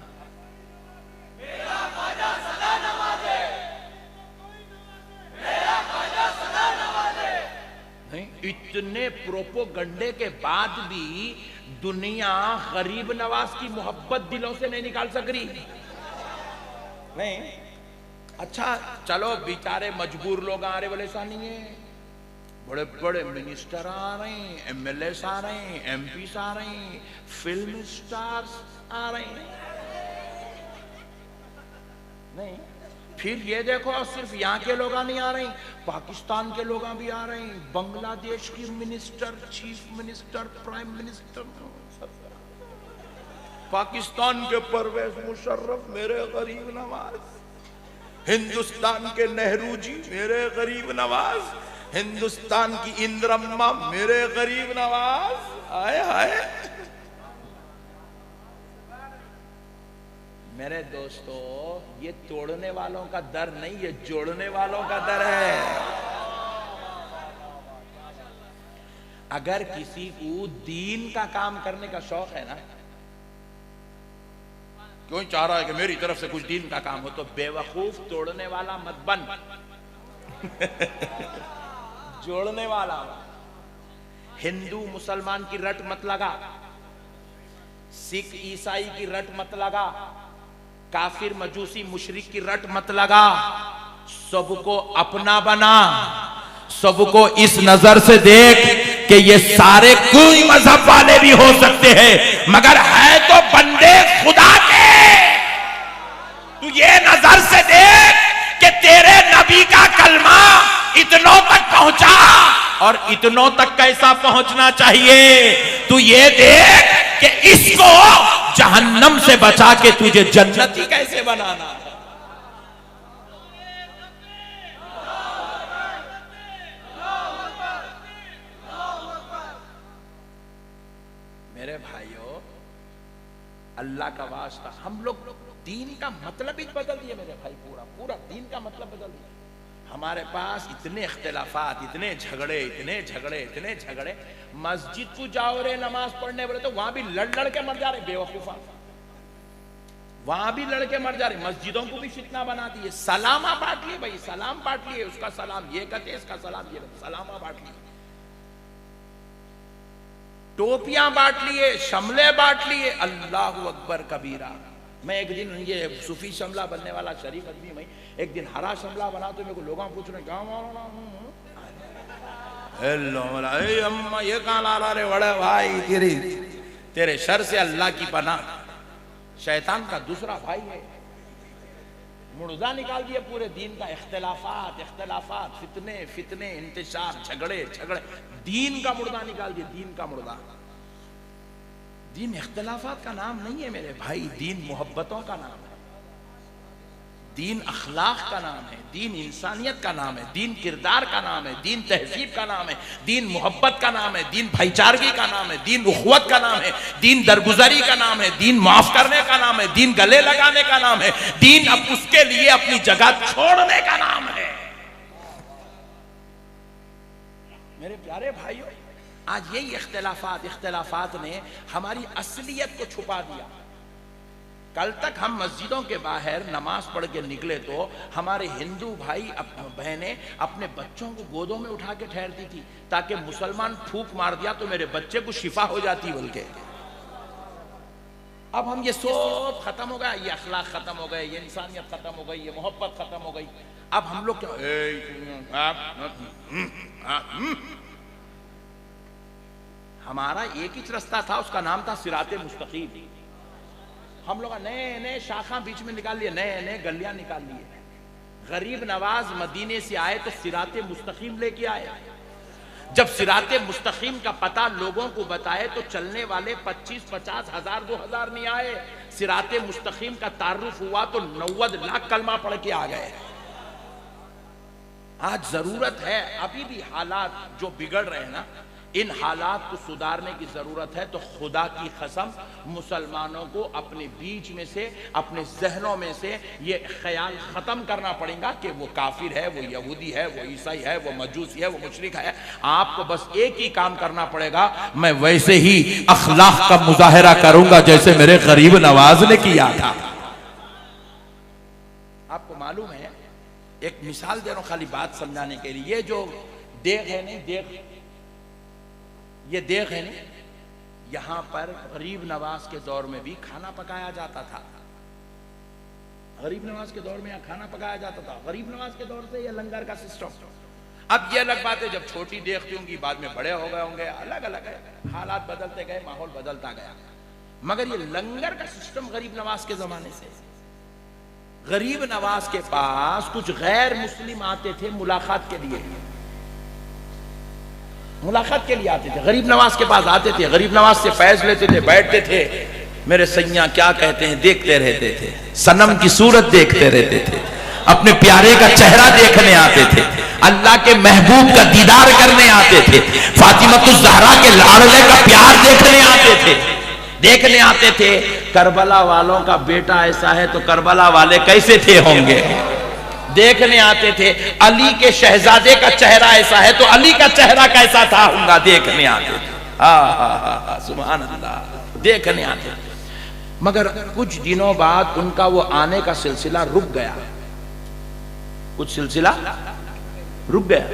इतने प्रोपोगंडे के बाद भी दुनिया गरीब नवाज की मोहब्बत दिलों से नहीं निकाल सक रही। नहीं, अच्छा चलो बेचारे मजबूर लोग आ रहे, बोले ऐसा नहीं है, बड़े बड़े मिनिस्टर आ रहे हैं, एमएलए आ रहे हैं, एमपी आ रहे हैं, फिल्म स्टार्स आ रहे हैं। नहीं, फिर ये देखो सिर्फ यहाँ के लोग नहीं आ रहे, पाकिस्तान के लोग भी आ रहे हैं, बांग्लादेश की minister, chief minister, prime minister, Pakistan के परवेज मुशर्रफ मेरे गरीब नवाज, हिंदुस्तान के नेहरू जी मेरे गरीब नवाज, हिंदुस्तान की इंदिरम्मा मेरे गरीब नवाज। आए हाय मेरे दोस्तों, ये तोड़ने वालों का दर नहीं, ये जोड़ने वालों का दर है। अगर किसी को दीन का काम करने का शौक है ना, क्यों चाह रहा है कि मेरी तरफ से कुछ दीन का काम हो, तो बेवकूफ तोड़ने वाला मत बन जोड़ने वाला। हिंदू मुसलमान की रट मत लगा, सिख ईसाई की रट मत लगा, काफिर मजूसी मुशरिक की रट मत लगा। सबको अपना बना, सबको इस नजर से देख कि ये सारे कोई मजहब वाले भी हो सकते हैं, मगर है तो बंदे खुदा के। तू ये नजर से देख कि तेरे नबी का कलमा इतनों तक पहुंचा, और इतनों तक कैसा पहुंचना चाहिए। तू ये देख कि इसको जहन्नम से बचा के तुझे जन्नती कैसे बनाना है। मेरे भाइयों, अल्लाह का वास्ता, हम लोग दीन का मतलब ही बदल दिए मेरे भाई, पूरा पूरा दीन का मतलब बदल दिया। हमारे पास इतने इख्तिलाफात, इतने झगड़े, इतने झगड़े, इतने झगड़े। मस्जिद को जाओ रे नमाज पढ़ने बोले तो वहां भी लड़ लड़ के मर जा रहे बेवकूफा, वहां भी लड़के मर जा रहे। मस्जिदों को भी फितना बना दिए, सलामा बांट लिए भाई, सलाम बांट लिए, उसका सलाम ये कहते, इसका सलाम ये कहते, सलामा बांट लिए, टोपियां बांट लिए, शमले बांट लिए। अल्लाहु अकबर कबीरा। मैं एक दिन ये सूफी शमला बनने वाला शरीफ आदमी, मैं एक दिन हरा शमला बना तो मेरे को लोग पूछ रहे अम्मा ये कहाँ ला रहे बड़े भाई, तेरे शर से अल्लाह की पनाह, शैतान का दूसरा भाई है। मुर्दा निकाल दिया पूरे दीन का, इख्तिलाफात इख्तिलाफात, फितने फितने, इंतशार, झगड़े झगड़े, दीन का मुर्दा निकाल दिया, दीन का मुर्दा। दीन इख्तिलाफात का नाम नहीं है मेरे भाई, दीन मोहब्बतों का नाम है, दीन अखलाक का नाम है, दीन इंसानियत का नाम है, दीन किरदार का नाम है, दीन तहजीब का नाम है, दीन मोहब्बत का नाम है, दीन भाईचारगी का नाम है, दीन उखवत का नाम है, दीन दरगुजरी का नाम है, दीन माफ करने का नाम है, दीन गले लगाने का नाम है, दीन अब उसके लिए अपनी जगह छोड़ने का नाम है। मेरे प्यारे भाइयों, आज यही इख्तिलाफात ने हमारी असलियत को छुपा दिया। कल तक हम मस्जिदों के बाहर नमाज पढ़ के निकले तो हमारे हिंदू भाई बहनें अपने बच्चों को गोदों में उठा के ठहरती थी, ताकि मुसलमान फूंक मार दिया तो मेरे बच्चे को शिफा हो जाती बोल के। अब हम ये सब खत्म हो गया, ये अखलाक खत्म हो गए, ये इंसानियत खत्म हो गई, ये मोहब्बत खत्म हो गई। अब हम लोग क्या, हमारा एक ही रास्ता था, उसका नाम था सिराते मुस्तकीम। हम लोग नए नए शाखा बीच में निकाल लिए, नए नए गलियां निकाल लिए। गरीब नवाज मदीने से आए तो सिराते मुस्तकीम लेके आए। जब सिराते मुस्तकीम का पता लोगों को बताए तो चलने वाले 25-50 हजार 2000 नहीं आए। सिराते मुस्तकीम का तारुफ हुआ तो 90 लाख कलमा पढ़ के आ गए। आज जरूरत है, अभी भी हालात जो बिगड़ रहे हैं ना, इन हालात को सुधारने की जरूरत है। तो खुदा की कसम, मुसलमानों को अपने बीच में से, अपने जहनों में से ये ख्याल खत्म करना पड़ेगा कि वो काफिर है, वो यहूदी है, वो ईसाई है, वो मजूसी है, वो मुशरिक है। आपको बस एक ही काम करना पड़ेगा, मैं वैसे ही अखलाक का मुजाहरा करूंगा जैसे मेरे गरीब नवाज ने किया था। आपको मालूम है, एक मिसाल दे रहा हूं खाली बात समझाने के लिए। ये जो देख है नहीं, देख ये देख है ना, यहां पर गरीब नवाज के दौर में भी खाना पकाया जाता था। गरीब नवाज के दौर में यहाँ खाना पकाया जाता था। गरीब नवाज के दौर से ये लंगर का सिस्टम। अब ये अलग बात है, जब छोटी देखती होंगी बाद में बड़े हो गए होंगे, अलग अलग है, हालात बदलते गए, माहौल बदलता गया। मगर ये लंगर का सिस्टम गरीब नवाज के जमाने से। गरीब नवाज के पास कुछ गैर मुस्लिम आते थे मुलाकात के लिए, मुलाकात के लिए आते थे, गरीब नवाज के पास आते थे, गरीब नवाज से फैज लेते थे, बैठते थे, मेरे सैया क्या कहते हैं देखते रहते थे, सनम की सूरत देखते रहते थे, अपने प्यारे का चेहरा देखने आते थे, अल्लाह के महबूब का दीदार करने आते थे, फातिमतुज़ ज़हरा के लाडले का प्यार देखने आते थे, देखने आते थे। करबला वालों का बेटा ऐसा है तो करबला वाले कैसे थे होंगे, देखने आते थे। अली के शहजादे का चेहरा ऐसा है तो अली का चेहरा कैसा था होगा, देखने आते थे। हा सुभान अल्लाह, देखने आते थे। मगर कुछ दिनों बाद उनका वो आने का सिलसिला रुक गया, कुछ सिलसिला रुक गया।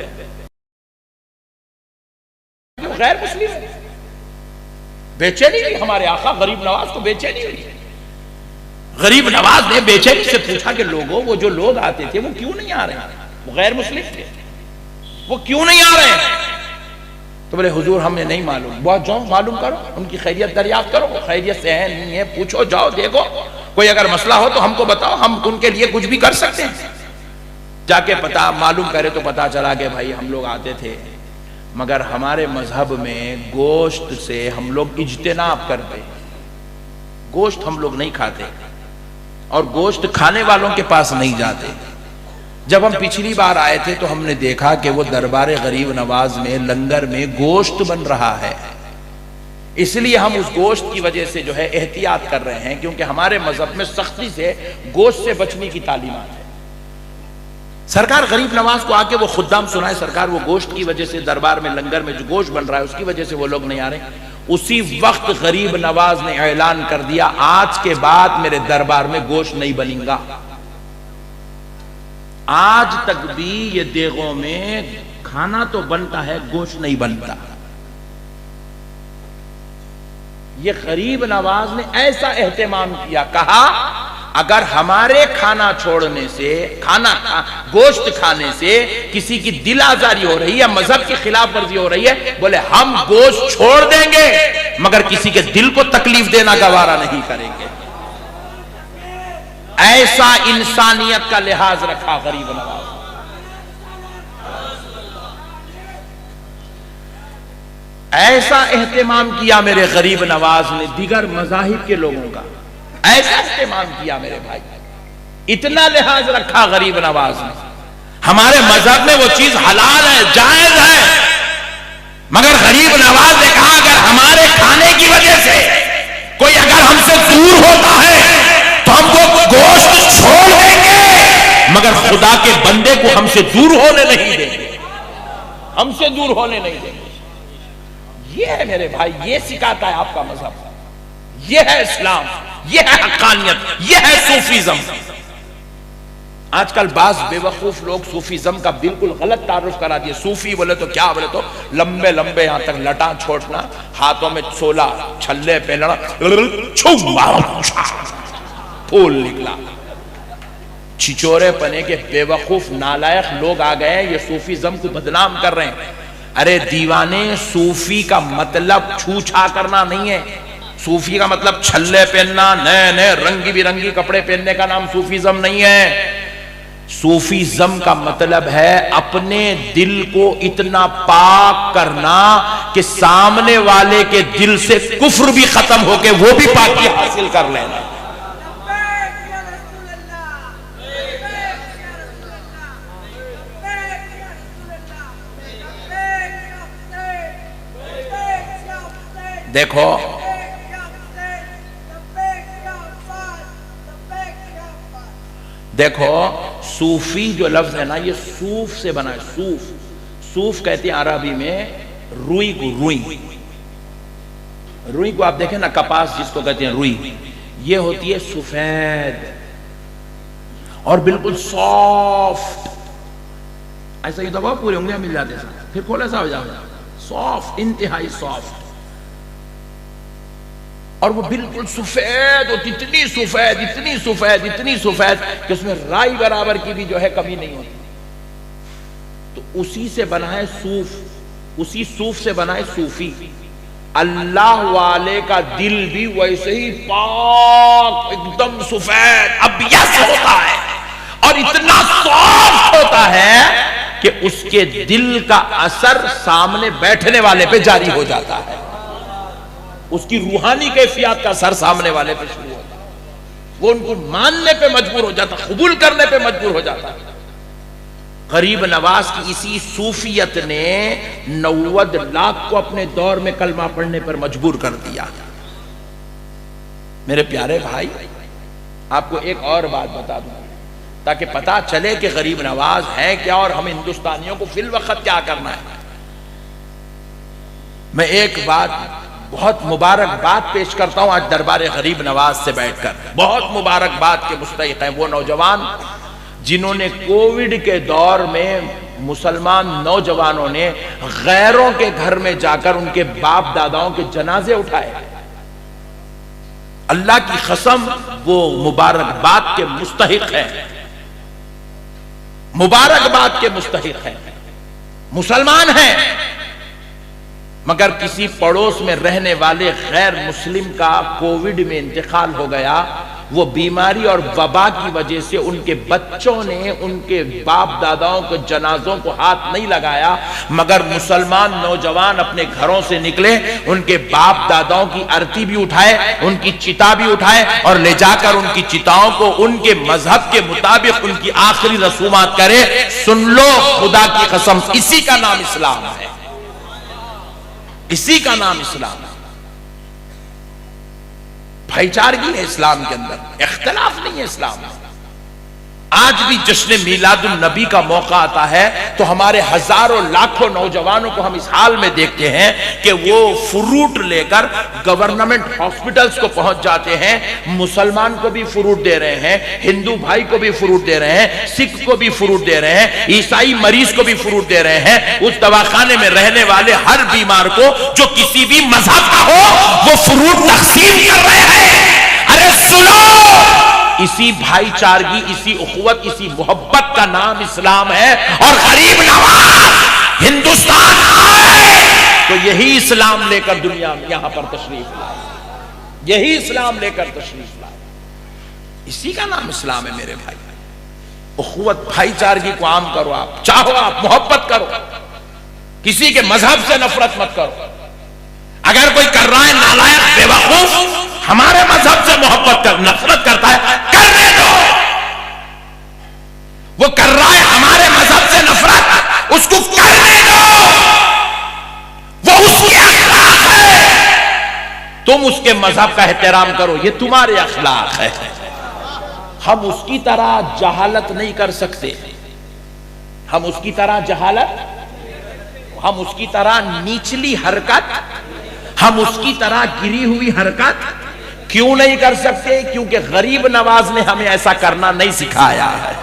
गैर मुस्लिम बेचैनी हुई, हमारे आका गरीब नवाज को बेचैनी हुई। गरीब नवाज ने बेचैनी से पूछा कि लोगों, वो जो लोग आते थे वो क्यों नहीं आ रहे हैं, वो गैर मुस्लिम थे, वो क्यों नहीं आ रहे हैं? तो बोले हुजूर हमें नहीं मालूम। बहुत जाओ मालूम करो, उनकी खैरियत दरियाफ्त करो, खैरियत से है नहीं है पूछो, जाओ देखो, कोई अगर मसला हो तो हमको बताओ, हम उनके लिए कुछ भी कर सकते हैं। जाके पता मालूम करे तो पता चला कि भाई हम लोग आते थे, मगर हमारे मजहब में गोश्त से हम लोग इज्तिनाब करते, गोश्त हम लोग नहीं खाते और गोश्त खाने वालों के पास नहीं जाते। जब हम पिछली बार आए थे तो हमने देखा कि वो दरबार गरीब नवाज में लंगर में गोश्त बन रहा है, इसलिए हम उस गोश्त की वजह से जो है एहतियात कर रहे हैं, क्योंकि हमारे मजहब में सख्ती से गोश्त से बचने की तालीमात है। सरकार गरीब नवाज को आके वो खुद्दाम सुनाए, सरकार वो गोश्त की वजह से दरबार में लंगर में जो गोश्त बन रहा है उसकी वजह से वो लोग नहीं आ रहे। उसी वक्त गरीब नवाज ने ऐलान कर दिया, आज के बाद मेरे दरबार में गोश्त नहीं बनेगा। आज तक भी ये देगों में खाना तो बनता है, गोश्त नहीं बनता। ये गरीब नवाज ने ऐसा एहतमाम किया, कहा अगर हमारे खाना छोड़ने से, गोश्त खाने से किसी की दिल आजारी हो रही है, मजहब की खिलाफ वर्जी हो रही है, बोले हम गोश्त छोड़ देंगे मगर किसी के दिल को तकलीफ देना गवारा नहीं करेंगे। ऐसा इंसानियत का लिहाज रखा गरीब नवाज। ऐसा एहतमाम किया मेरे गरीब नवाज ने दीगर मजाहिब के लोगों का, ऐसा इस्तेमाल किया मेरे भाई, इतना लिहाज रखा गरीब नवाज ने। हमारे मजहब में वो चीज हलाल है, जायज है, मगर गरीब नवाज ने कहा अगर हमारे खाने की वजह से कोई अगर हमसे दूर होता है तो हमको गोश्त छोड़ देंगे, मगर खुदा के बंदे को हमसे दूर होने नहीं देंगे, हमसे दूर होने नहीं देंगे। ये है मेरे भाई, ये सिखाता है आपका मजहब, ये है इस्लाम, ये है हक्कानियत, ये है सूफीज्म। आजकल बाज बेवकूफ लोग सूफीज्म का बिल्कुल गलत तारुफ करा दिए। सूफी बोले तो क्या, बोले तो लंबे लंबे यहां तक लटा छोड़ना, हाथों में 16 छल्ले पहनना, फूल निकला। छिचोरे पने के बेवकूफ नालायक लोग आ गए, ये सूफीज्म को बदनाम कर रहे हैं। अरे दीवाने, सूफी का मतलब छूछा करना नहीं है, सूफी का मतलब छल्ले पहनना, नए नए रंगी बिरंगी कपड़े पहनने का नाम सूफीज्म नहीं है। सूफीज्म का मतलब है अपने दिल को इतना पाक करना कि सामने वाले के दिल से कुफ्र भी खत्म होके वो भी पाकी हासिल कर लेना। देखो देखो सूफी जो लफ्ज है ना, ये सूफ से बना है, सूफ। सूफ कहते हैं अरबी में रुई को, रुई को आप देखें ना, कपास जिसको कहते हैं रुई, ये होती है सफेद और बिल्कुल सॉफ्ट। ऐसा ही दबाओ पूरे उंगलियां मिल जाते हैं, फिर खोला सा हो जाओ, सॉफ्ट, इंतहाई सॉफ्ट, और वो बिल्कुल सफेद, और इतनी सफेद, इतनी सफेद, इतनी सफेद कि उसमें राई बराबर की भी जो है कमी नहीं होती। तो उसी से बना है सूफ, उसी सूफ से बना है सूफी। अल्लाह वाले का दिल भी वैसे ही पाक, एकदम सफेद अबियस होता है, और इतना सॉफ्ट होता है कि उसके दिल का असर सामने बैठने वाले पे जारी हो जाता है, उसकी रूहानी कैफियत का असर सामने वाले पे शुरू होता है, वो उनको मानने पे मजबूर हो जाता, कबूल करने पे मजबूर हो जाता है। गरीब नवाज की इसी सूफियत ने 90 लाख को अपने दौर में कलमा पढ़ने पर मजबूर कर दिया। मेरे प्यारे भाई, आपको एक और बात बता दूं ताकि पता चले कि गरीब नवाज है क्या और हम हिंदुस्तानियों को फिल वक्त क्या करना है। मैं एक बात, बहुत मुबारक बात पेश करता हूं आज दरबार गरीब नवाज से बैठकर। बहुत मुबारक बात के मुस्तहिक हैं वो नौजवान जिन्होंने कोविड के दौर में मुसलमान नौजवानों ने गैरों के घर में जाकर उनके बाप दादाओं के जनाजे उठाए। अल्लाह की कसम वो मुबारकबाद के मुस्तहिक है, मुबारकबाद के मुस्तहिक है, मुसलमान हैं, मगर किसी पड़ोस में रहने वाले गैर मुस्लिम का कोविड में इंतकाल हो गया। वो बीमारी और वबा की वजह से उनके बच्चों ने उनके बाप दादाओं के जनाजों को हाथ नहीं लगाया, मगर मुसलमान नौजवान अपने घरों से निकले, उनके बाप दादाओं की अर्थी भी उठाए, उनकी चिता भी उठाए, और ले जाकर उनकी चिताओं को उनके मजहब के मुताबिक उनकी आखिरी रसूमात करे। सुन लो, खुदा की कसम, इसी का नाम इस्लाम है, इसी का नाम इस्लाम है। भाईचारगी है इस्लाम के अंदर, इख्तिलाफ नहीं है इस्लाम में। आज भी जश्न मीलादुन नबी का मौका आता है तो हमारे हजारों लाखों नौजवानों को हम इस हाल में देखते हैं कि वो फ्रूट लेकर गवर्नमेंट हॉस्पिटल्स को पहुंच जाते हैं। मुसलमान को भी फ्रूट दे रहे हैं, हिंदू भाई को भी फ्रूट दे रहे हैं, सिख को भी फ्रूट दे रहे हैं, ईसाई मरीज को भी फ्रूट दे रहे हैं। उस दवाखाने में रहने वाले हर बीमार को जो किसी भी मजहब का हो वो फ्रूट तकसीम कर रहे हैं। अरे सुनो, इसी भाईचारगी, इसी उखवत, इसी मोहब्बत का नाम इस्लाम है। और गरीब नवाज हिंदुस्तान आए तो यही इस्लाम लेकर दुनिया में यहां पर तशरीफ लाए, यही इस्लाम लेकर तशरीफ लाए। इसी का नाम इस्लाम है मेरे भाई। उखवत, भाईचारगी को आम करो, आप चाहो, आप मोहब्बत करो, किसी के मजहब से नफरत मत करो। अगर कोई कर रहा है नालायक बेवकूफ हमारे मजहब से मोहब्बत कर नफरत करता है, करने दो। वो कर रहा है हमारे मजहब से नफरत, उसको करने दो, वो उसकी अखलाक है। तुम उसके मजहब का एहतराम करो, ये तुम्हारे अखलाक है। हम उसकी तरह जहालत नहीं कर सकते, हम उसकी तरह जहालत, हम उसकी तरह नीचली हरकत, हम उसकी तरह गिरी हुई हरकत क्यों नहीं कर सकते? क्योंकि गरीब नवाज ने हमें ऐसा करना नहीं सिखाया है।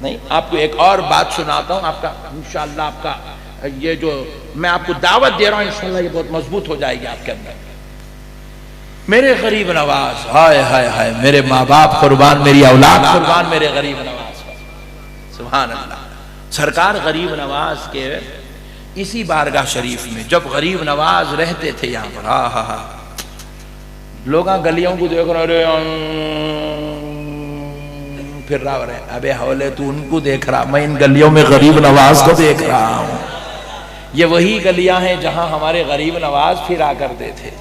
नहीं, आपको एक और बात सुनाता हूं, आपका इंशाअल्लाह, आपका ये जो मैं आपको दावत दे रहा हूं, इंशाअल्लाह ये बहुत मजबूत हो जाएगी आपके अंदर। मेरे गरीब नवाज, हाय हाय हाय, मेरे माँ बाप कुर्बान, मेरी औलाद कुर्बान मेरे गरीब नवाज पर। सुभान अल्लाह। सरकार गरीब नवाज के इसी बारगाह शरीफ में जब गरीब नवाज रहते थे यहाँ पर, हा हा हा, लोग गलियों को देख रहे, फिर रहा रहे, अबे हौले तू उनको देख रहा, मैं इन गलियों में गरीब नवाज को देख रहा हूँ। ये वही गलियां हैं जहां हमारे गरीब नवाज फिरा करते थे,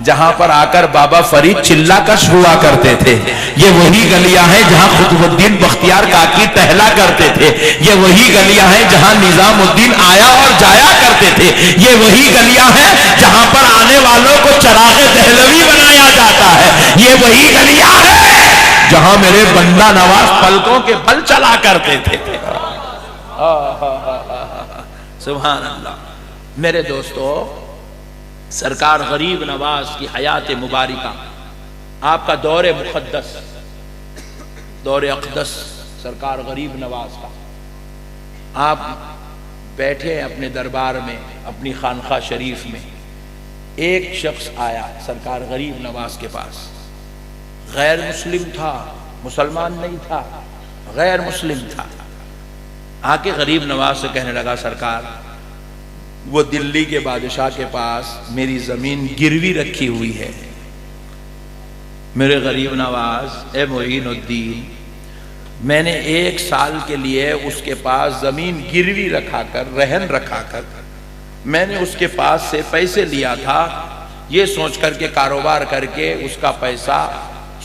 जहां पर आकर बाबा फरीद चिल्लाकश हुआ करते थे। ये वही गलियां हैं जहां कुतुबुद्दीन बख्तियार काकी टहला करते थे। ये वही गलियां हैं जहां निजामुद्दीन आया और जाया करते थे। ये वही गलियां हैं जहां पर आने वालों को चरागे दहलवी बनाया जाता है। ये वही गलियां हैं जहां मेरे बंदा नवाज पलकों के बल चला करते थे। सुभान अल्लाह। मेरे दोस्तों, सरकार गरीब नवाज की हयात मुबारिका, आपका दौरे मुक़द्दस, दौरे अक़दस सरकार गरीब नवाज का, आप बैठे अपने दरबार में, अपनी खानका शरीफ में, एक शख्स आया सरकार गरीब नवाज के पास। गैर मुस्लिम था, मुसलमान नहीं था, गैर मुस्लिम था। आके गरीब नवाज से कहने लगा, सरकार वो दिल्ली के बादशाह के पास मेरी जमीन गिरवी रखी हुई है। मेरे गरीब नवाज ए मोइनुद्दीन, मैंने 1 साल के लिए उसके पास जमीन गिरवी रखाकर, रहन रखाकर मैंने उसके पास से पैसे लिया था, ये सोच करके कारोबार करके उसका पैसा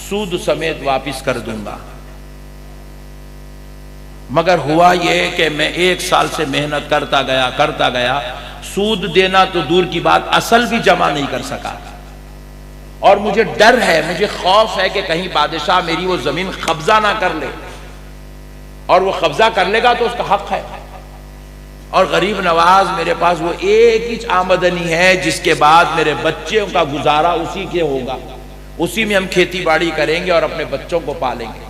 सूद समेत वापिस कर दूंगा। मगर हुआ ये कि मैं 1 साल से मेहनत करता गया, सूद देना तो दूर की बात, असल भी जमा नहीं कर सका। और मुझे डर है, मुझे खौफ है कि कहीं बादशाह मेरी वो जमीन कब्जा ना कर ले, और वो कब्जा कर लेगा तो उसका हक है। और गरीब नवाज मेरे पास वो एक ही आमदनी है जिसके बाद मेरे बच्चों का गुजारा उसी के होगा, उसी में हम खेती बाड़ी करेंगे और अपने बच्चों को पालेंगे।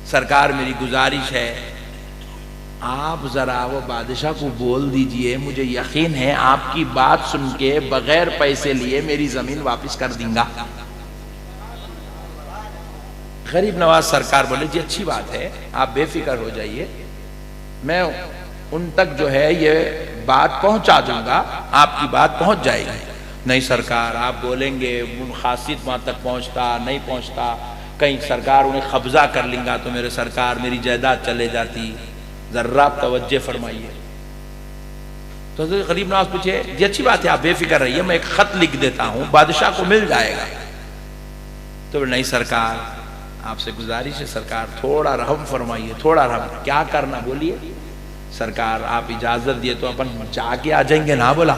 सरकार मेरी गुजारिश है, आप जरा वो बादशाह को बोल दीजिए, मुझे यकीन है आपकी बात सुन के बगैर पैसे लिए मेरी जमीन वापस कर दूंगा। गरीब नवाज सरकार बोले, जी अच्छी बात है, आप बेफिक्र हो जाइए, मैं उन तक जो है ये बात पहुंचा दूंगा, आपकी बात पहुंच जाएगी। नहीं सरकार, आप बोलेंगे उन खासियत वहां तक पहुंचता नहीं पहुंचता, कहीं सरकार उन्हें कब्जा कर लेंगा तो मेरे सरकार मेरी जायदाद चले जाती, जर्रा आप तवज्जो फरमाइए। तो गरीब नवाज पूछे, जी अच्छी बात है, आप बेफिक्र रहिए, मैं एक खत लिख देता हूं, बादशाह को मिल जाएगा। तो नहीं सरकार, आपसे गुजारिश है सरकार, थोड़ा रहम फरमाइए, थोड़ा रहम। क्या करना बोलिए। सरकार आप इजाजत दिए तो अपन जाके आ जाएंगे ना। बोला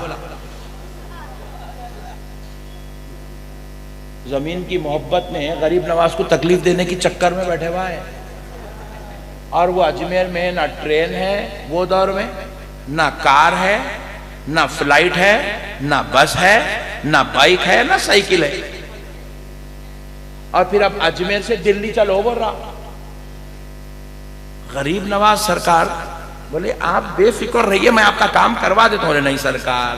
जमीन की मोहब्बत में गरीब नवाज को तकलीफ देने की चक्कर में बैठे हुआ है, और वो अजमेर में ना ट्रेन है, वो दौर में ना कार है, ना फ्लाइट है, ना बस है, ना बाइक है, ना साइकिल है, और फिर अब अजमेर से दिल्ली चलो बोल रहा। गरीब नवाज सरकार बोले, आप बेफिक्र रहिए, मैं आपका काम करवा देता हूं। नहीं सरकार,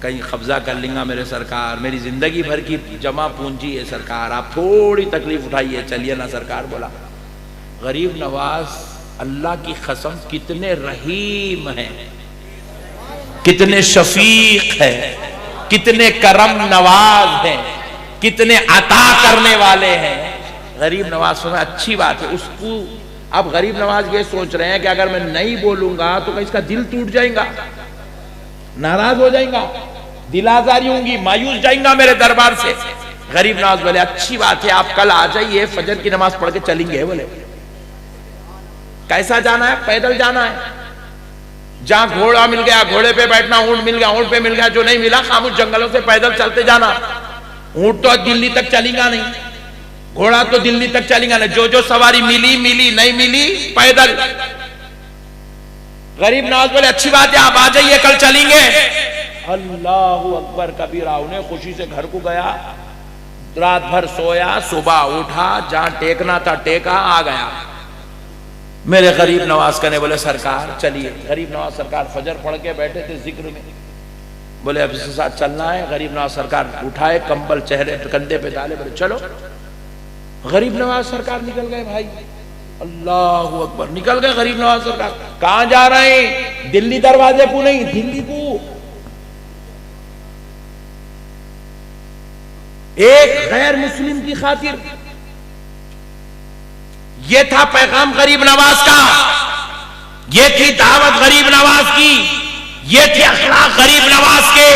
कहीं कब्जा कर लेंगे मेरे सरकार, मेरी जिंदगी भर की जमा पूंजी है सरकार, आप थोड़ी तकलीफ उठाइए, चलिए ना सरकार। बोला गरीब नवाज अल्लाह की कसम कितने रहीम हैं, कितने शफीक हैं, कितने करम नवाज हैं, कितने अता करने वाले हैं। गरीब नवाज सुना, अच्छी बात है उसको। अब गरीब नवाज ये सोच रहे हैं कि अगर मैं नहीं बोलूंगा तो कहीं इसका दिल टूट जाएगा, नाराज हो जाएगा, दिल आजारी होंगी, मायूस जाएगा मेरे दरबार से। गरीब नवाज बोले, अच्छी बात है, आप कल आ जाइए, फजर की नमाज पढ़ के चलेंगे। बोले कैसा जाना है? पैदल जाना है। जहां घोड़ा मिल गया घोड़े पे बैठना, ऊंट मिल गया ऊंट पे मिल गया, जो नहीं मिला खामोश जंगलों से पैदल चलते जाना। ऊंट तो दिल्ली तक चलेगा नहीं, घोड़ा तो दिल्ली तक चलेगा नहीं, जो जो सवारी मिली मिली, नहीं मिली पैदल। गरीब नवाज बोले, अच्छी बात है, आप आ जाइए, कल चलेंगे। अल्लाहू अकबर कबीरा। उन्हें खुशी से घर को गया, रात भर सोया, सुबह उठा, जहां टेकना था टेका, आ गया। मेरे गरीब नवाज कहने बोले, सरकार चलिए। गरीब नवाज सरकार फजर पढ़ के बैठे थे जिक्र में, बोले अब इसके साथ चलना है। गरीब नवाज सरकार उठाए, कंबल चेहरे कंधे पे डाले, बोले चलो। गरीब नवाज सरकार निकल गए भाई, अल्लाहू अकबर, निकल गए गरीब नवाज सरकार। कहां जा रहे हैं? दिल्ली दरवाजे को नहीं, दिल्ली को। एक गैर मुस्लिम की खातिर। ये था पैगाम गरीब नवाज का, ये थी दावत गरीब नवाज की, ये थे अखलाक गरीब नवाज के,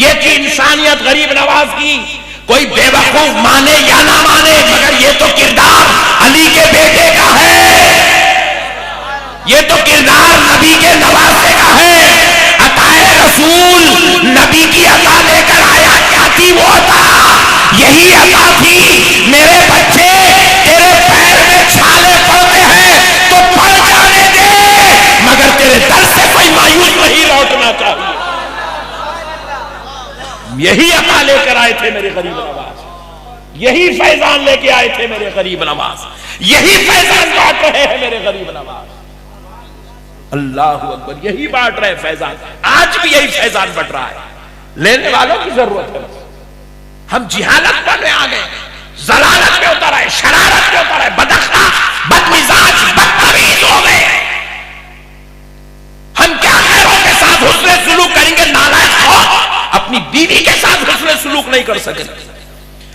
ये थी इंसानियत गरीब नवाज की। कोई बेवकूफ माने या ना माने, मगर ये तो किरदार अली के बेटे का है, ये तो किरदार नबी के नवासे का है। अताए रसूल नबी की अता लेकर आया, क्या थी वो अता? यही अता थी, मेरे बच्चे तेरे पैर में छाले पड़ते हैं तो पड़ जाने दे, मगर तेरे दर से कोई मायूस नहीं लौटना चाहिए। यही अता लेकर आए थे मेरे गरीब नवाज, यही फैजान लेके आए थे मेरे गरीब नवाज, यही फैजान बांट रहे हैं मेरे गरीब नवाज। अल्लाह अकबर, यही बांट रहे फैजान, आज भी यही फैजान बट रहा है। लेने वालों की जरूरत है। हम जिहालत में आ गए, जलालत में उतर आए, शरारत में उतर आए, बदअखलाक, बदमिजाज, बदतमीज हो गए। हम क्या गैरों के साथ हुस्न सुलूक करेंगे? नालायक हो, अपनी बीवी के साथ हुस्न सुलूक नहीं कर सके,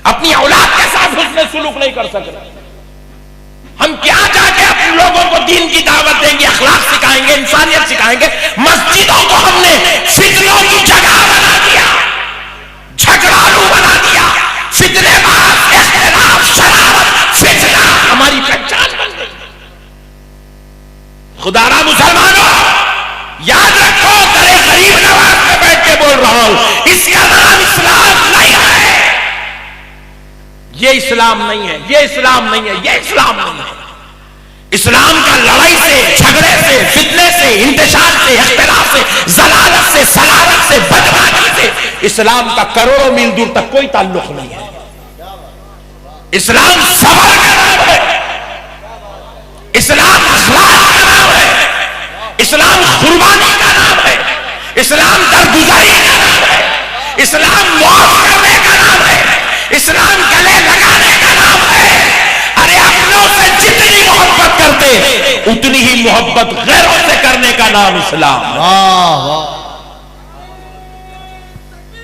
अपनी औलाद के साथ हुस्न सुलूक नहीं कर सके। हम क्या जाके अपने लोगों को दीन की दावत देंगे, अखलाक सिखाएंगे, इंसानियत सिखाएंगे? मस्जिदों को हमने फितनों की जगह बना दिया, झगड़ालू बना दिया, फितनेबाज, इख्तिलाफ, शरारत, फितना हमारी पहचान बन गई। खुदारा मुसलमानों, याद रखो, दरे गरीब नवाज में बैठ के बोल रहा हूं, इसका नाम इस्लाम नहीं है। ये इस्लाम नहीं है, ये इस्लाम नहीं है, ये इस्लाम नहीं है। इस्लाम का लड़ाई से, झगड़े से, फितने से, इंतशार से, इख्तिलाफ से, जलालत से, सलारत से, बदमाशी से इस्लाम का करोड़ों मील दूर तक कोई ताल्लुक नहीं है। इस्लाम सबर का नाम है, इस्लाम अखलाक का नाम है, इस्लाम कुर्बानी का नाम है, इस्लाम दरगुजारी का नाम है, इस्लाम मुआफ करने का नाम है, इस्लाम गले लगाने का नाम है। अरे अपनों से जितनी मोहब्बत करते उतनी ही मोहब्बत गैरों से करने का नाम इस्लाम। वाह वाह,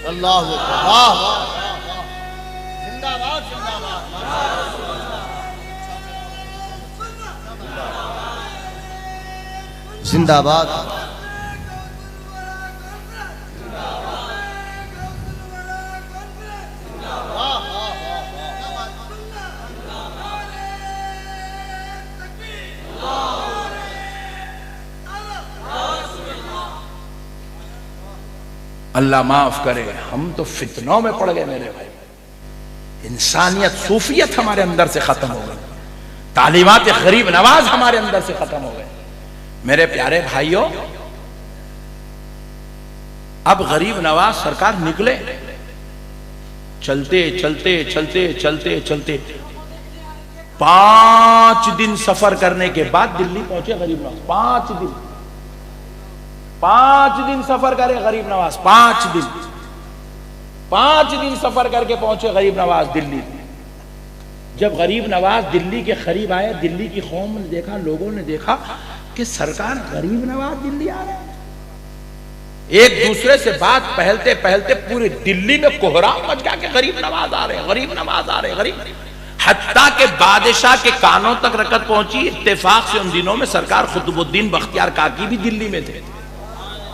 अल्लाह अकबर, वाह वाह, जिंदाबाद जिंदाबाद जिंदाबाद। अल्लाह माफ करे, हम तो फितनों में पड़ गए मेरे भाई। इंसानियत, सूफियत हमारे अंदर से खत्म हो गई, तालीमात गरीब नवाज हमारे अंदर से खत्म हो गए। मेरे प्यारे भाइयों, अब गरीब नवाज सरकार निकले, चलते चलते चलते चलते चलते 5 दिन सफर करने के बाद दिल्ली पहुंचे गरीब नवाज। 5 दिन सफर करे गरीब नवाज, 5 दिन सफर करके पहुंचे गरीब नवाज दिल्ली। जब गरीब नवाज दिल्ली के करीब आए, दिल्ली की कौम ने देखा, लोगों ने देखा कि सरकार गरीब नवाज दिल्ली आ रहे हैं। एक दूसरे से बात पहलते पहलते पूरी दिल्ली में कोहराम मच गया कि गरीब नवाज आ रहे हैं, गरीब नवाज आ रहे हैं, गरीब। हत्ता के बादशाह के कानों तक रकत पहुंची। इत्तेफाक से उन दिनों में सरकार कुतुबुद्दीन बख्तियार काकी भी दिल्ली में थे।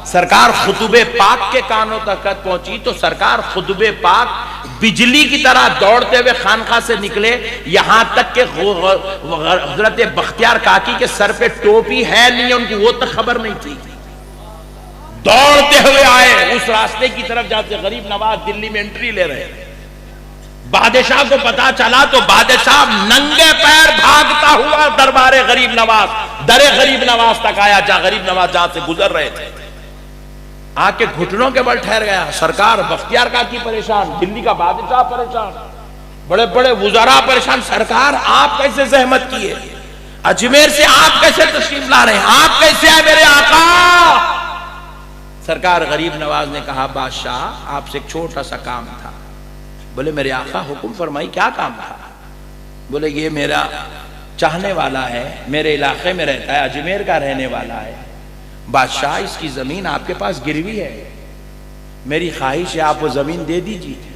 सरकार खुतबे पाक के कानों तक पहुंची तो सरकार खुतबे पाक बिजली की तरह दौड़ते हुए खानका से निकले, यहां तक के हजरत बख्तियार काकी के सर पे टोपी है नहीं है, उनकी वो तक खबर नहीं थी। दौड़ते हुए आए उस रास्ते की तरफ जहां से गरीब नवाज दिल्ली में एंट्री ले रहे हैं। बादशाह को पता चला तो बादशाह नंगे पैर भागता हुआ दरबारे गरीब नवाज, दरे गरीब नवाज तक आया जहां गरीब नवाज जहां से गुजर रहे थे। आके घुटनों के बल ठहर गया। सरकार बख्तियार काकी परेशान, दिल्ली का बादशाह परेशान, बड़े बड़े वुज़रा परेशान। सरकार आप कैसे जहमत किए, अजमेर से आप कैसे तशरीफ ला रहे हैं, आप कैसे आए मेरे आका? सरकार गरीब नवाज ने कहा, बादशाह आपसे एक छोटा सा काम था। बोले मेरे आका हुक्म फरमाई, क्या काम था? बोले ये मेरा चाहने वाला है, मेरे इलाके में रहता है, अजमेर का रहने वाला है। बादशाह इसकी जमीन आपके पास गिरवी है, मेरी ख्वाहिश है आप वो जमीन दे दीजिए।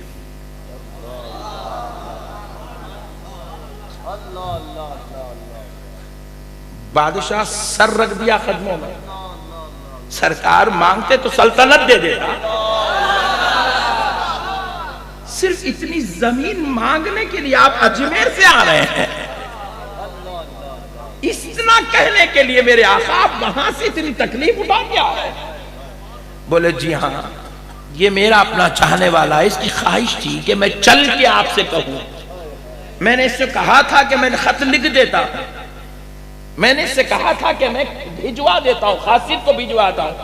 बादशाह सर रख दिया कदमों में। सरकार मांगते तो सल्तनत दे देता, सिर्फ इतनी जमीन मांगने के लिए आप अजमेर से आ रहे हैं? इतना कहने के लिए मेरे आका आप वहां से इतनी तकलीफ उठा के आ रहे हैं? बोले जी हाँ, ये मेरा अपना चाहने वाला है, इसकी ख्वाहिश थी कि मैं चल के आपसे कहूं। मैंने इससे कहा था कि मैं खत लिख देता, मैंने इससे कहा था कि मैं भिजवा देता हूं, खासियत को भिजवाता हूं,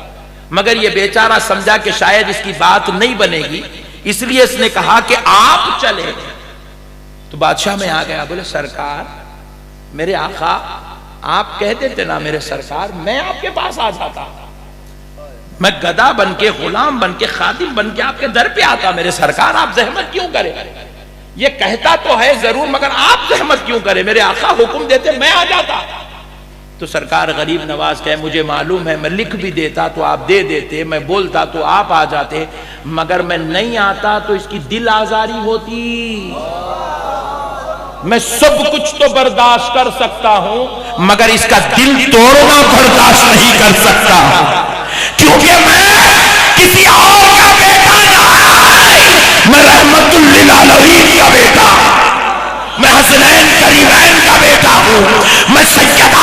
मगर ये बेचारा समझा कि शायद इसकी बात नहीं बनेगी, इसलिए इसने कहा कि आप चले। तो बादशाह में आ गया। बोले सरकार, मेरे आका आप कह देते ना मेरे सरकार, मैं आपके पास आ जाता, मैं गदा बन के, गुलाम बन के, खादिम बन के आपके दर पे आता। मेरे सरकार आप जहमत क्यों करें? ये कहता तो है जरूर, मगर आप जहमत क्यों करें? मेरे आका हुक्म देते, मैं आ जाता। तो सरकार गरीब नवाज कहे, मुझे मालूम है, मैं लिख भी देता तो आप दे देते, मैं बोलता तो आप आ जाते, मगर मैं नहीं आता तो इसकी दिल आजारी होती। मैं सब कुछ तो बर्दाश्त कर सकता हूं, मगर इसका दिल तोड़ना बर्दाश्त नहीं कर सकता, क्योंकि मैं किसी और का बेटा नहीं, मैं रहमतुल लिल आलमीन का बेटा, मैं हसनैन करीमैन का बेटा हूं, मैं सैयदा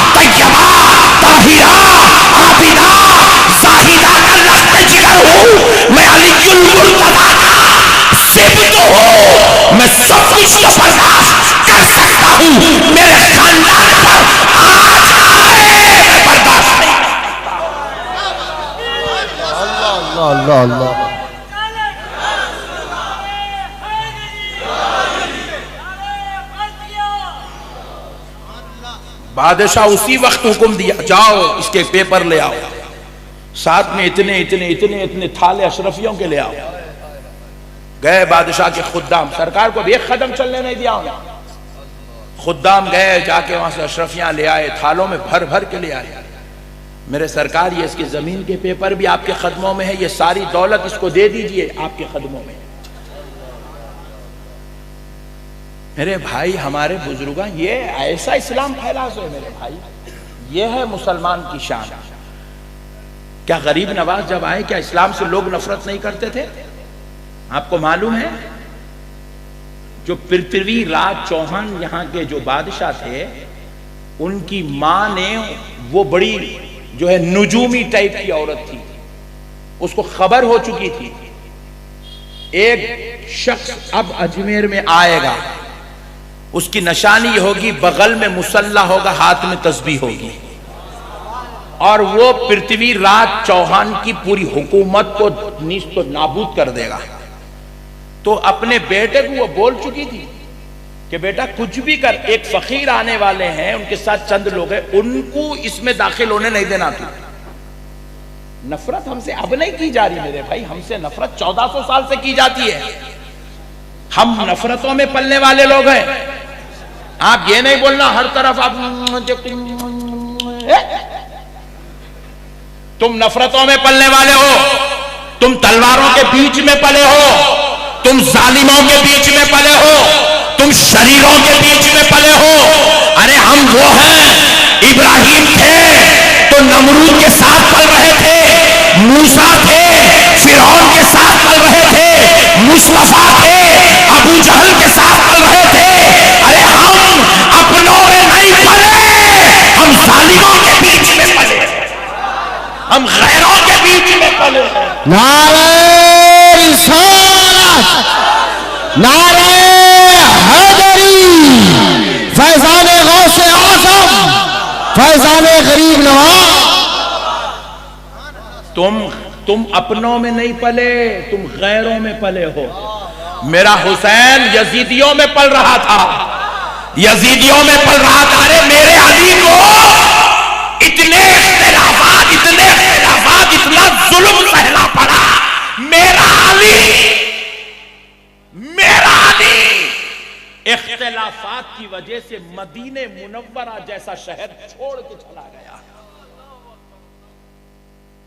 तैयबा ताहिरा आबिदा जाहिदा का लश्कर जिगर हूं, मैं अलीयुल मुर्तज़ा का सिब्त हूं, मैं सब कुछ तो बर्दाश्त कर सकता हूं, मेरे खानदान पर आ जाए मैं बर्दाश्त नहीं। अल्लाह अल्लाह अल्लाह। बादशाह उसी वक्त हुक्म दिया, जाओ इसके पेपर ले आओ, साथ में इतने इतने इतने इतने थाले अशरफियों के ले आओ। गए बादशाह के खुद्दाम, सरकार को भी एक कदम चलने नहीं दिया उन्हें। खुद्दाम गए, जाके वहां से अशरफियां ले आए, थालों में भर भर के ले आए। मेरे सरकार, ये इसकी जमीन के पेपर भी आपके कदमों में है, ये सारी दौलत इसको दे दीजिए, आपके कदमों में। मेरे भाई, हमारे बुजुर्ग, ये ऐसा इस्लाम फैला सो है मेरे भाई, ये है मुसलमान की शान। क्या गरीब नवाज जब आए, क्या इस्लाम से लोग नफरत नहीं करते थे? आपको मालूम है, जो पृथ्वी राज चौहान यहाँ के जो बादशाह थे, उनकी मां ने, वो बड़ी जो है नुजूमी टाइप की औरत थी, उसको खबर हो चुकी थी एक शख्स अब अजमेर में आएगा, उसकी निशानी होगी बगल में मुसल्ला होगा, हाथ में तस्बीह होगी, और वो पृथ्वी राज चौहान की पूरी हुकूमत को नीस्त नाबूद कर देगा। तो अपने बेटे को वो बोल चुकी थी कि बेटा कुछ भी कर, एक फकीर आने वाले हैं, उनके साथ चंद लोग हैं, उनको इसमें दाखिल होने नहीं देना तू। नफरत हमसे अब नहीं की जा रही मेरे भाई, हमसे नफरत 1400 साल से की जाती है। हम नफरतों में पलने वाले लोग हैं। आप ये नहीं बोलना हर तरफ आप, तुम नफरतों में पलने वाले हो, तुम तलवारों के बीच में पले हो, तुम जालिमों के बीच में पले हो, तुम शरीरों के बीच में पले हो। अरे हम वो हैं, इब्राहिम थे तो नमरूद के साथ पल रहे थे, मूसा थे फिरौन के साथ पल रहे थे, मुस्तफा थे अबू जहल के साथ पल रहे थे। अरे हम अपनों में नहीं पले, हम जालिमों के बीच में पले, हम गैरों के बीच में पले। नारे रिसालत, नारे हैदरी, फैजान गौसे आज़म, फैजान गरीब नवाज। तुम अपनों में नहीं पले, तुम गैरों में पले हो। मेरा हुसैन यजीदियों में पल रहा था, यजीदियों में पल रहा था। अरे मेरे अली को इतने इख्तिलाफात, इतना जुल्म सहना पड़ा। मेरा अली इख्तिलाफात की वजह से मदीने मुनव्वरा जैसा शहर छोड़ के चला गया।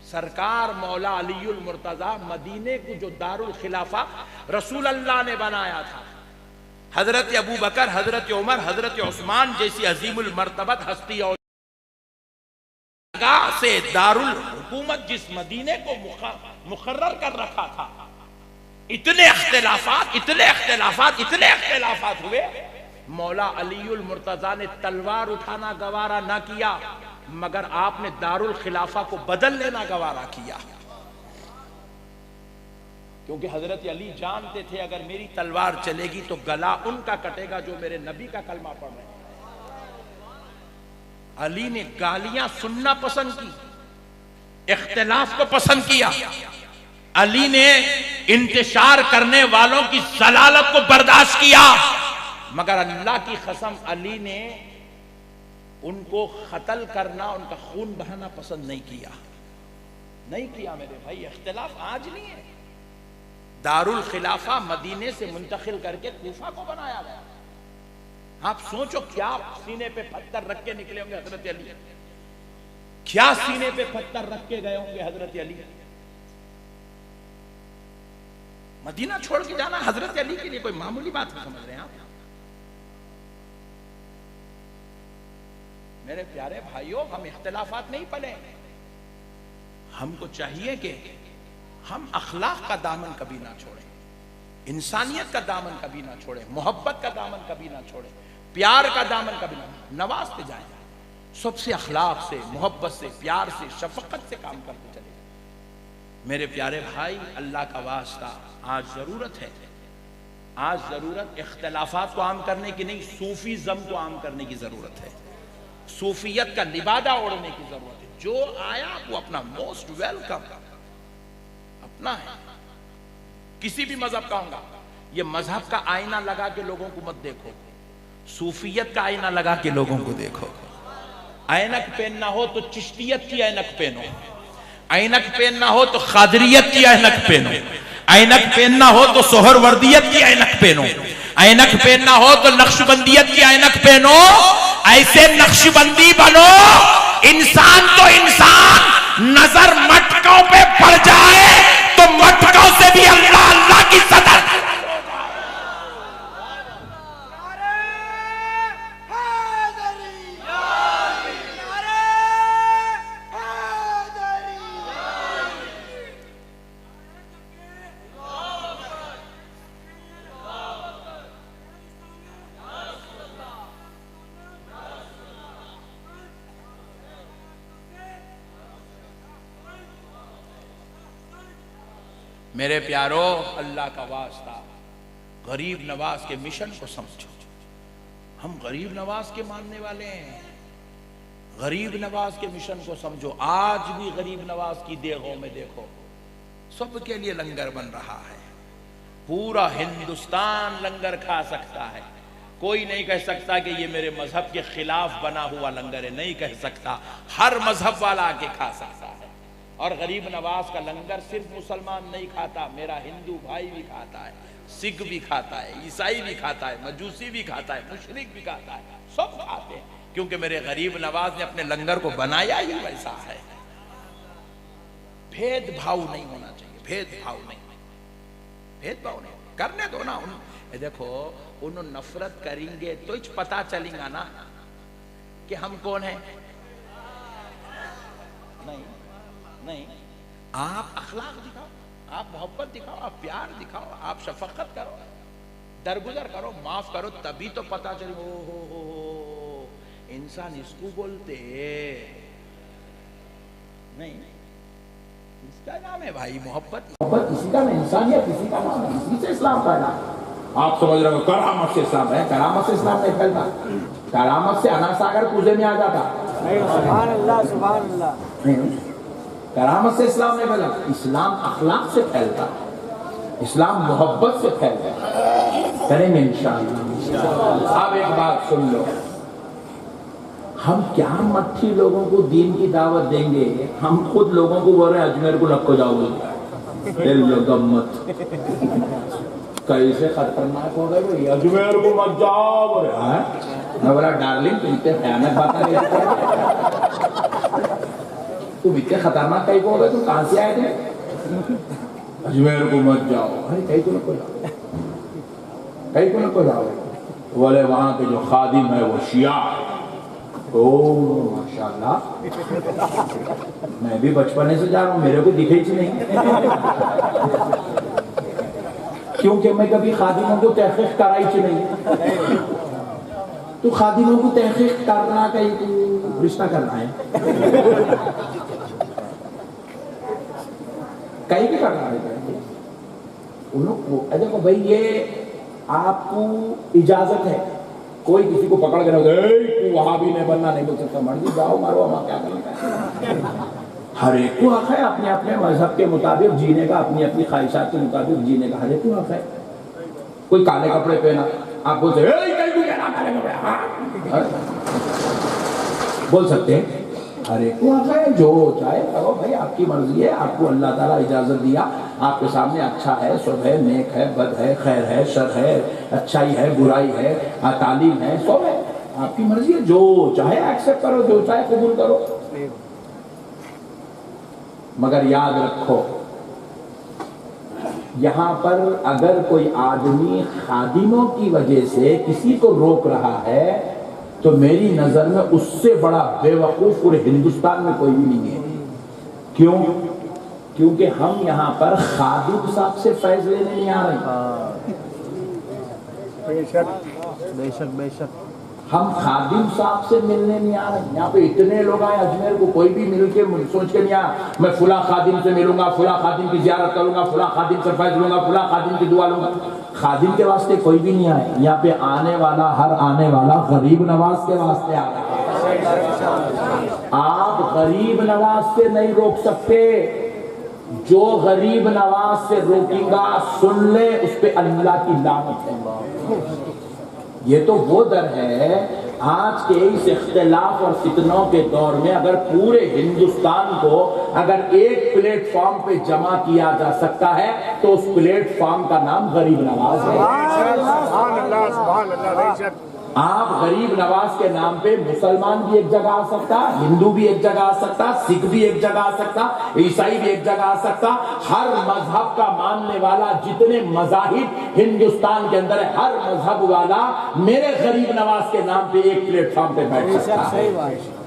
सरकार मौला अलीउल मुर्तजा मदीने को जो दारुल खिलाफा रसूल अल्लाह ने बनाया था, हजरत अबू बकर, हजरत उमर, हजरत उस्मान जैसी अजीमुल मर्तबत हस्ती और से दारुल हुकूमत जिस मदीने को मुकर्रर कर रखा था, इतने इख्तिलाफात हुए। मौला अलीउल मुर्तजा ने तलवार उठाना गवारा ना किया, मगर आपने दारुल खिलाफा को बदल लेना गवारा किया, क्योंकि हजरत अली जानते थे अगर मेरी तलवार चलेगी तो गला उनका कटेगा जो मेरे नबी का कलमा पढ़ रहे हैं। अली ने गालियां सुनना पसंद की, इख्तिलाफ को पसंद किया। अली ने इंतशार करने वालों की जलालत को बर्दाश्त किया, मगर अल्लाह की कसम अली ने उनको कत्ल करना, उनका खून बहाना पसंद नहीं किया, नहीं किया मेरे भाई। इख्तिलाफ आज नहीं है, दारुल खिलाफा मदीने से मुंतकिल करके कूफा को बनाया गया। आप सोचो क्या सीने पे पत्थर रख के निकले होंगे हजरत अली, क्या सीने पे पत्थर रख के गए होंगे हजरत अली। मदीना छोड़ के जाना हजरत अली के लिए कोई मामूली बात नहीं समझ रहे हैं आप। मेरे प्यारे भाइयों, हम इख्तिलाफात नहीं पले, हमको चाहिए कि हम अखलाक का दामन कभी ना छोड़ें, इंसानियत का दामन कभी ना छोड़ें, मोहब्बत का दामन कभी ना छोड़ें, प्यार का दामन कभी ना, नवाजते जाएं, सबसे अखलाक से, मोहब्बत से, प्यार से, शफकत से काम करते चले। मेरे प्यारे भाई, अल्लाह का वास्ता, आज जरूरत है, आज जरूरत इख्तिलाफात को आम करने की नहीं, सूफीज़म को आम करने की जरूरत है, सूफियत का लिबादा ओढ़ने की जरूरत है। जो आया वो अपना मोस्ट वेलकम अपना है, किसी भी मजहब का होगा। ये मजहब का आईना लगा के लोगों को मत देखो, सूफियत का आईना लगा के लोगों को देखो। ऐनक पहनना हो तो चिश्तियत की ऐनक पहनो, ऐनक पहनना हो तो खादरियत की ऐनक पहनो, ऐनक पहनना हो तो सोहरवर्दियत की ऐनक पहनो, ऐनक पहनना हो तो नक्शबंदियत की ऐनक पहनो। ऐसे नक्शबंदी बनो, इंसान तो इंसान नजर मटकों पे पड़ जाए तो मटकों से भी अल्लाह अल्लाह की सदर। मेरे प्यारो, अल्लाह का वास्ता, गरीब नवाज के मिशन को समझो। हम गरीब नवाज के मानने वाले हैं, गरीब नवाज के मिशन को समझो। आज भी गरीब नवाज की देगों में देखो, सबके लिए लंगर बन रहा है, पूरा हिंदुस्तान लंगर खा सकता है। कोई नहीं कह सकता कि ये मेरे मजहब के खिलाफ बना हुआ लंगर है, नहीं कह सकता। हर मजहब वाला आके खा सकता है। और गरीब नवाज का लंगर सिर्फ मुसलमान नहीं खाता, मेरा हिंदू भाई भी खाता है, सिख भी खाता है, ईसाई भी खाता है, मजूसी भी खाता है, मुशरिक भी खाता है, सब खाते हैं, क्योंकि मेरे गरीब नवाज ने अपने लंगर को बनाया ही वैसा है। भेदभाव नहीं होना चाहिए, भेदभाव नहीं, भेदभाव नहीं करने दो ना। देखो, उन्होंने नफरत करेंगे तो पता चलेगा ना कि हम कौन है। नहीं, आप अखलाक दिखाओ, आप मोहब्बत दिखाओ, आप प्यार दिखाओ, आप शफकत करो, दरगुजर करो, माफ करो, तभी तो पता चले। हो इंसान इसको बोलते नहीं, इसका नाम है भाई मोहब्बत। मोहब्बत किसी का नहीं, इंसानियत किसी का नाम है, इसी से इस्लाम का नाम। आप समझ रहे हो, करामत से इस्लाम है, करामत से इस्लाम नहीं फैलता, करामत से अनासागर पूजे में आ जाता। सुभान अल्लाह, सुभान अल्लाह। नहीं, करामत से इस्लाम नहीं फैला, इस्लाम अखलाक से फैलता, इस्लाम मोहब्बत से फैलता। करेंगे इंशाअल्लाह। अब एक बात सुन लो, हम क्या मट्ठी लोगों को दीन की दावत देंगे, हम खुद लोगों को बोल रहे हैं अजमेर को लक्को जाओगे, गम्मत कैसे खतरनाक हो गए भाई, अजमेर को मत जाओ बोले। मैं बोला डार्लिंग तुम इतने भयानक बात तुम इतने खतरनाक कहीं को हो गए, तुम कहां से आए थे? अजमेर को मत जाओ। अरे कहीं को नको जाओ, कहीं को नको जाओ। बोले वहां के जो खादिम है वो शिया। ओ माशाल्लाह, मैं भी बचपने से जा रहा हूँ, मेरे को दिखे ही नहीं, क्योंकि मैं कभी खादिमों को तहकीक कराई ही नहीं। तो खादिमों को तहकीक करना कहीं रिश्ता करना है, कहीं भी करना है उन्होंने। देखो भाई, ये आपको इजाजत है, कोई किसी को पकड़ के तू वहां भी नहीं बनना, नहीं बोल सकता, मर्जी जाओ मारो, वहां क्या करना। हर एक को हक है अपने अपने मजहब के मुताबिक जीने का, अपनी अपनी ख्वाहिशात के मुताबिक जीने का हर एक को हक है। कोई काले कपड़े पहना, आप बोलते बोल सकते हैं अरे को है जो चाहे करो भाई, आपकी मर्जी है, आपको अल्लाह ताला इजाजत दिया, आपके सामने अच्छा है, शुभ है, नेक है, बद है, खैर है, शर है, अच्छाई है, बुराई है, तालीम है, सब है, आपकी मर्जी है, जो चाहे एक्सेप्ट करो, जो चाहे कबूल करो। मगर याद रखो, यहां पर अगर कोई आदमी खादिमों की वजह से किसी को रोक रहा है तो मेरी नजर में उससे बड़ा बेवकूफ पूरे हिंदुस्तान में कोई भी नहीं है। क्यों? क्योंकि हम यहाँ पर खादिम साहब से फैज लेने नहीं आ रहे। बेशक बेशक बेशक हम खादिम साहब से मिलने नहीं आ रहे। यहाँ पे इतने लोग आए अजमेर को, कोई भी मिल के सोच के नहीं आया मैं फुला खादिम से मिलूंगा, फुला खादिम की जियारत करूंगा, फुला खादिम से फैज लूंगा, फुला खादिम की दुआ लूंगा। खादिम के वास्ते कोई भी नहीं आए। यहाँ पे आने वाला, हर आने वाला गरीब नवाज के वास्ते आ रहा है। आप गरीब नवाज से नहीं रोक सकते। जो गरीब नवाज से रोकेगा सुन ले, उस पे अल्लाह की लानत है। ये तो वो दर है, आज के इस इख्तिलाफ और फितनों के दौर में अगर पूरे हिंदुस्तान को अगर एक प्लेटफॉर्म पे जमा किया जा सकता है तो उस प्लेटफॉर्म का नाम गरीब नवाज है। आप गरीब नवाज के नाम पे मुसलमान भी एक जगह आ सकता, हिंदू भी एक जगह आ सकता, सिख भी एक जगह आ सकता, ईसाई भी एक जगह आ सकता। हर मजहब का मानने वाला, जितने मजाहिब हिंदुस्तान के अंदर है, हर मजहब वाला मेरे गरीब नवाज के नाम पे एक प्लेटफॉर्म पे बैठ सकता है।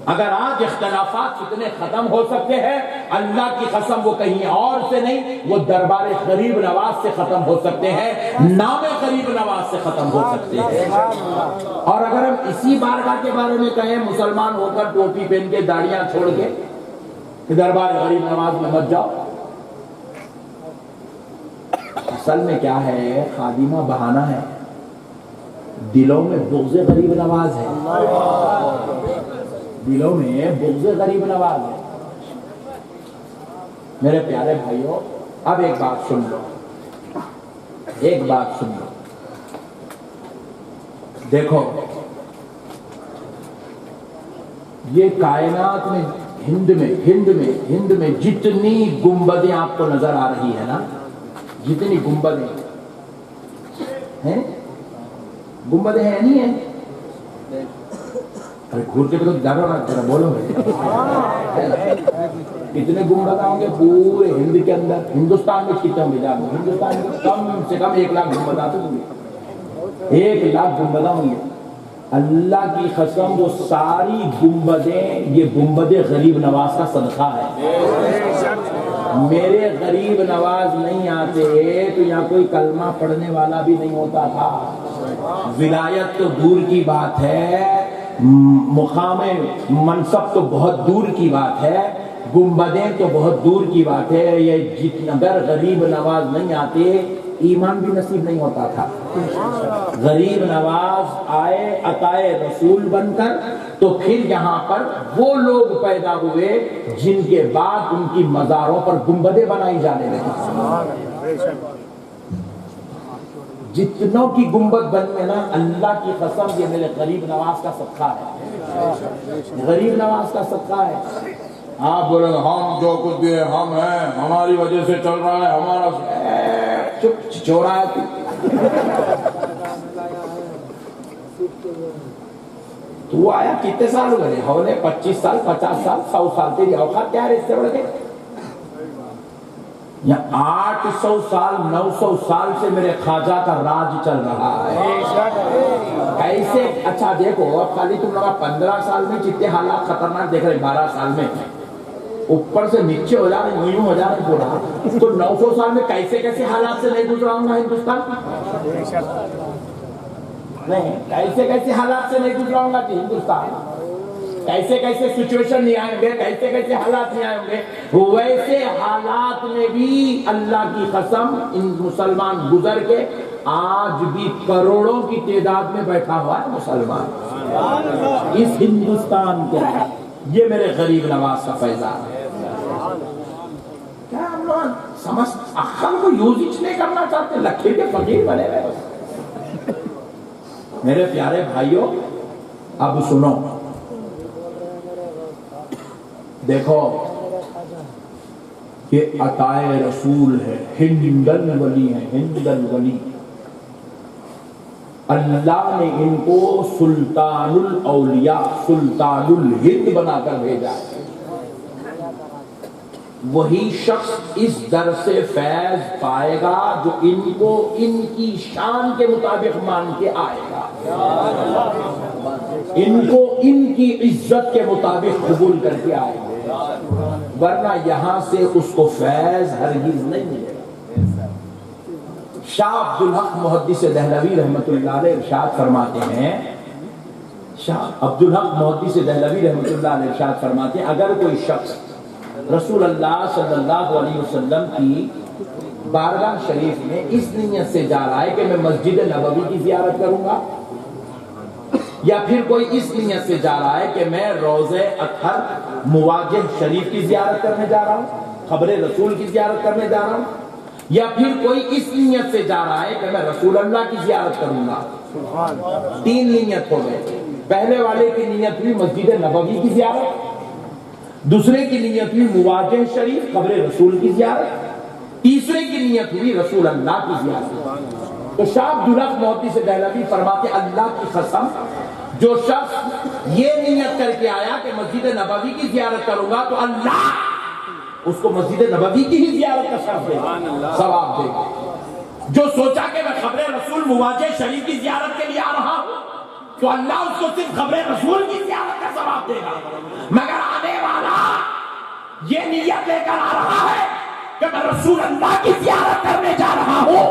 अगर आज इख्तिलाफात इतने खत्म हो सकते हैं, अल्लाह की कसम वो कहीं और से नहीं, वो दरबार गरीब नवाज से खत्म हो सकते हैं, नामे गरीब नवाज से खत्म हो सकते हैं। और अगर हम इसी बारगाह के बारे में कहें, मुसलमान होकर टोपी पहन के दाढ़ियां छोड़ के दरबार गरीब नवाज में मत जाओ, असल में क्या है, खादिमा बहाना है, दिलों में बुग़्ज़ गरीब नवाज है, दिलों में बुग़्ज़ गरीब नवाज है। मेरे प्यारे भाइयों, अब एक बात सुन लो, एक बात सुन लो। देखो, ये कायनात में, हिंद में जितनी गुंबदें आपको नजर आ रही है ना, जितनी गुंबदें हैं, गुंबदें हैं नहीं है? अरे घूर के तो डरो ना, जरा बोलो कितने गुंबद होंगे पूरे हिंद के अंदर? हिंदुस्तान में कितने होंगे? हिंदुस्तान में कम से कम 1 लाख गुंबद आते होंगे, 1 लाख गुंबद होंगे। अल्लाह की कसम, वो सारी गुंबदें, ये गुंबदे गरीब नवाज का सदका है। मेरे गरीब नवाज नहीं आते तो यहाँ कोई कलमा पढ़ने वाला भी नहीं होता था। विलायत तो दूर की बात है, मुकामे मनसब तो बहुत दूर की बात है, गुंबदें तो बहुत दूर की बात है। ये अगर गरीब नवाज नहीं आते, ईमान भी नसीब नहीं होता था। गरीब नवाज आए अताए रसूल बनकर, तो फिर यहाँ पर वो लोग पैदा हुए जिनके बाद उनकी मज़ारों पर गुंबदें बनाई जाने लगी। जितनों की गुंबद बन ना, अल्लाह की कसम, ये मेरे गरीब नवाज का सदका है, गरीब नवाज का सदका है। आप बोले हम जो कुछ भी हम हैं, हमारी वजह से चल रहा है, हमारा चुप चिचोरा है तू आया कितने साल हुए? हमने 25 साल, 50 साल, 100 साल, तेरी औकात क्या है इससे बढ़ के? या 800 साल, 900 साल से मेरे ख्वाजा का राज चल रहा है। ऐसे अच्छा देखो, अब खाली तुम लोग 15 साल में जितने हालात खतरनाक देख रहे, 12 साल में ऊपर से नीचे हो जा रहे, यूं हो जा रहे पूरा, तो 900 साल में कैसे कैसे हालात से नहीं गुजरा होगा हिंदुस्तान? नहीं, कैसे कैसे हालात से नहीं गुजरा होगा कि हिंदुस्तान, कैसे कैसे सिचुएशन नहीं आएंगे, कैसे कैसे हालात नहीं आएंगे। वैसे हालात में भी अल्लाह की कसम, इन मुसलमान गुजर के आज भी करोड़ों की तादाद में बैठा हुआ है मुसलमान इस हिंदुस्तान के। ये मेरे गरीब नवाज का फैजान है। क्या हम लोग समझ अक्ल को यूज नहीं करना चाहते, लखीर के फकीर बने हुए। मेरे प्यारे भाइयों, अब सुनो, देखो ये अताए रसूल है, हिंदल वली है, हिंदल वली। अल्लाह ने इनको सुल्तानुल औलिया, सुल्तानुल हिंद बनाकर भेजा है। वही शख्स इस दर से फैज पाएगा जो इनको इनकी शान के मुताबिक मान के आएगा, इनको इनकी इज्जत के मुताबिक कबूल करके आएगा, वरना यहां से उसको फैज हरगिज नहीं मिलेगा। शाह अब्दुल हक मुहद्दिस दहलवी रहमतुल्लाह अलैह इरशाद फरमाते हैं, शाह अब्दुल हक मुहद्दिस दहलवी रहमतुल्लाह अलैह इरशाद फरमाते हैं, अगर कोई शख्स रसूल अल्लाह सल्लल्लाहु अलैहि वसल्लम की बारगाह शरीफ में इस नियत से जा रहा है कि मैं मस्जिद नबवी की जियारत करूंगा, या फिर कोई इस नियत से जा रहा है कि मैं रोज़े अतहर मुवाजिह शरीफ की जियारत करने जा रहा हूँ, खबरे रसूल की जियारत करने जा रहा हूँ, या फिर कोई इस नियत से जा रहा है कि मैं रसूल अल्लाह की जियारत करूंगा। तीन नियत हो गए। पहले वाले की नियत हुई मस्जिद नबवी की जियारत, दूसरे की नियत हुई मुवाजिह शरीफ खबरे रसूल की जियारत, तीसरे की नियत हुई रसूल अल्लाह की जियारत। तो शाह अब्दुल हक मुहद्दिस दहलवी फरमाते, अल्लाह की कसम, जो शख्स ये नियत करके आया कि मस्जिद नबवी की जियारत करूंगा, तो अल्लाह उसको मस्जिद नबवी की ही जियारत का शर्फ देगा, सवाब देगा। जो सोचा कि मैं खबरे रसूल मुवाजिह शरीफ की जियारत के लिए आ रहा हूं, तो अल्लाह उसको सिर्फ खबरे रसूल की जियारत का सवाब देगा। मगर आने वाला ये नियत लेकर आ रहा है कि मैं रसूल अल्लाह की जियारत करने जा रहा हूं,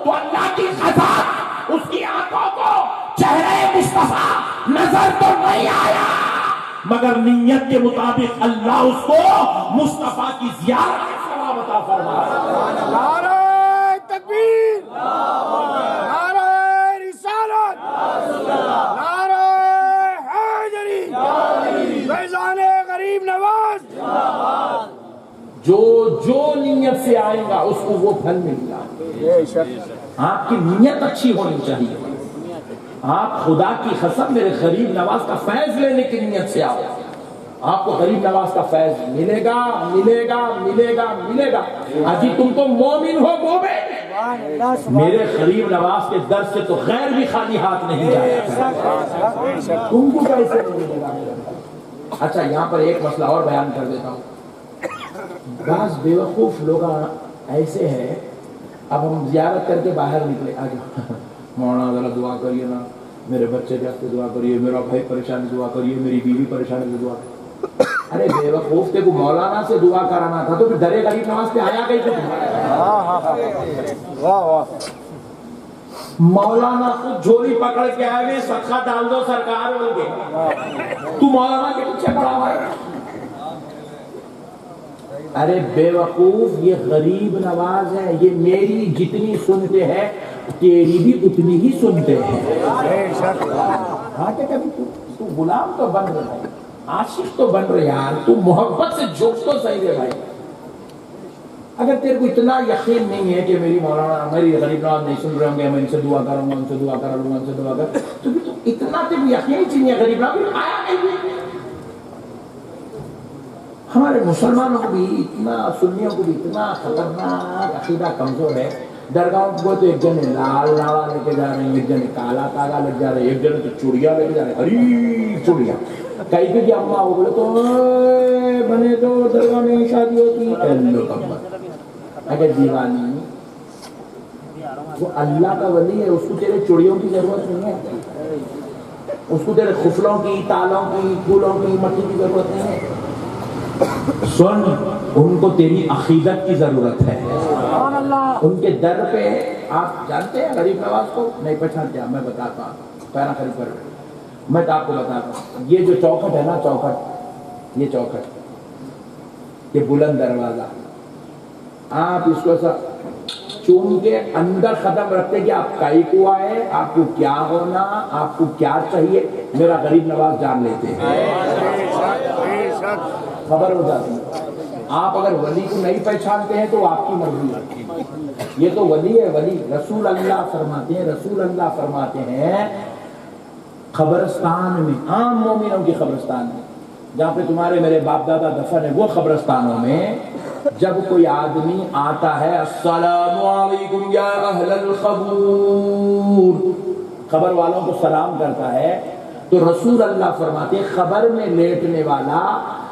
तो अल्लाह की कसम उसकी आंखों को चेहरे मुस्तफा नजर तो नहीं आया, मगर नियत के मुताबिक अल्लाह उसको मुस्तफा की जियारत का सवाब अता फरमाया। नारे तकबीर, नारे रिसालत, नारे हैदरी, फैज़ाने गरीब नवाज। जो जो नियत से आएगा उसको वो फल मिलेगा। आपकी नियत अच्छी होनी चाहिए। आप खुदा की कसम मेरे गरीब नवाज का फैज लेने की नियत से आओ, आपको गरीब नवाज का फैज मिलेगा, मिलेगा, मिलेगा, मिलेगा। अजी तुम तो मोमिन हो, मोमिन। मेरे गरीब नवाज के दर से तो गैर भी खाली हाथ नहीं जाएगा, तुमको कैसे मिलेगा? अच्छा, यहाँ पर एक मसला और बयान कर देता हूँ। बास बेवकूफ लोग ऐसे हैं, अब हम जियारत करके बाहर निकले, आ जाओ मौलाना जरा दुआ करिए ना, मेरे बच्चे के हस्ते दुआ करिए, मेरा भाई परेशान दुआ करिए, मेरी बीवी परेशान से दुआ। अरे बेवकूफ, तेरे को मौलाना से दुआ कराना था तो फिर दरे गरीब नवाज पे आया कहीं? मौलाना को झोली पकड़ के आए, सदका डाल दो सरकार बोल के, तू मौलाना के पीछे पड़ा हुआ है। अरे बेवकूफ, ये गरीब नवाज है, ये मेरी जितनी सुनते हैं तेरी भी उतनी ही सुनते हैं। हाँ, क्या कभी तू गुलाम तो बन रहा है, आशिक तो बन रहे यार, तू मोहब्बत से झोंक तो सही है भाई। अगर तेरे को इतना यकीन नहीं है कि मेरी मौलाना, मेरी गरीब नवाज नहीं सुन रहे होंगे, मैं इनसे दुआ करूंगा, उनसे दुआ करा लूंगा, उनसे दुआ कर, तो इतना तेरे को यकीन चाहिए गरीब नवाज आया नहीं। हमारे मुसलमानों को भी इतना, सुन्नियों को भी इतना खतरनाक अकीदा कमजोर है। दरगाहों को तो एक जने लाल लाला लेके जा रहे हैं, एक जने काला तागा लेके जा रहे हैं, एक जने तो चूड़िया लेके जा रहे हैं, हरी चूड़िया। कहीं भी अम्मा हो बोले तो बने तो दरगाह में शादी होती है। अगर दीवानी वो अल्लाह का वली है, उसको तेरे चूड़ियों की जरूरत नहीं है, उसको तेरे खुफलों की, तालों की, फूलों की, मट्टी की जरूरत नहीं है। सुन, उनको तेरी अकीदत की जरूरत है। उनके दर पे, आप जानते हैं गरीब नवाज को? नहीं पहचानते? मैं बताता हूँ, पैरा खरीद कर मैं तो आपको बताता हूँ। ये जो चौखट है ना, चौखट, ये चौखट, ये बुलंद दरवाजा, आप इसको सब चूम के अंदर कदम रखते कि आप काई को आए, आपको क्या होना, आपको क्या चाहिए, मेरा गरीब नवाज जान लेते हैं, खबर हो जाती है। आप अगर वली को नहीं पहचानते हैं तो आपकी मर्जी है। ये तो वली है, वली। रसूल अल्लाह फरमाते हैं, रसूल अल्लाह फरमाते हैं, कब्रिस्तान में, आम मोमिनों की कब्रिस्तान में जहाँ पे तुम्हारे मेरे बाप दादा दफन है, वो कब्रिस्तानों में जब कोई आदमी आता है, अस्सलामु अलैकुम या अहलल क़बूर, खबर वालों को सलाम करता है, तो रसूल अल्लाह फरमाते हैं खबर में लेटने वाला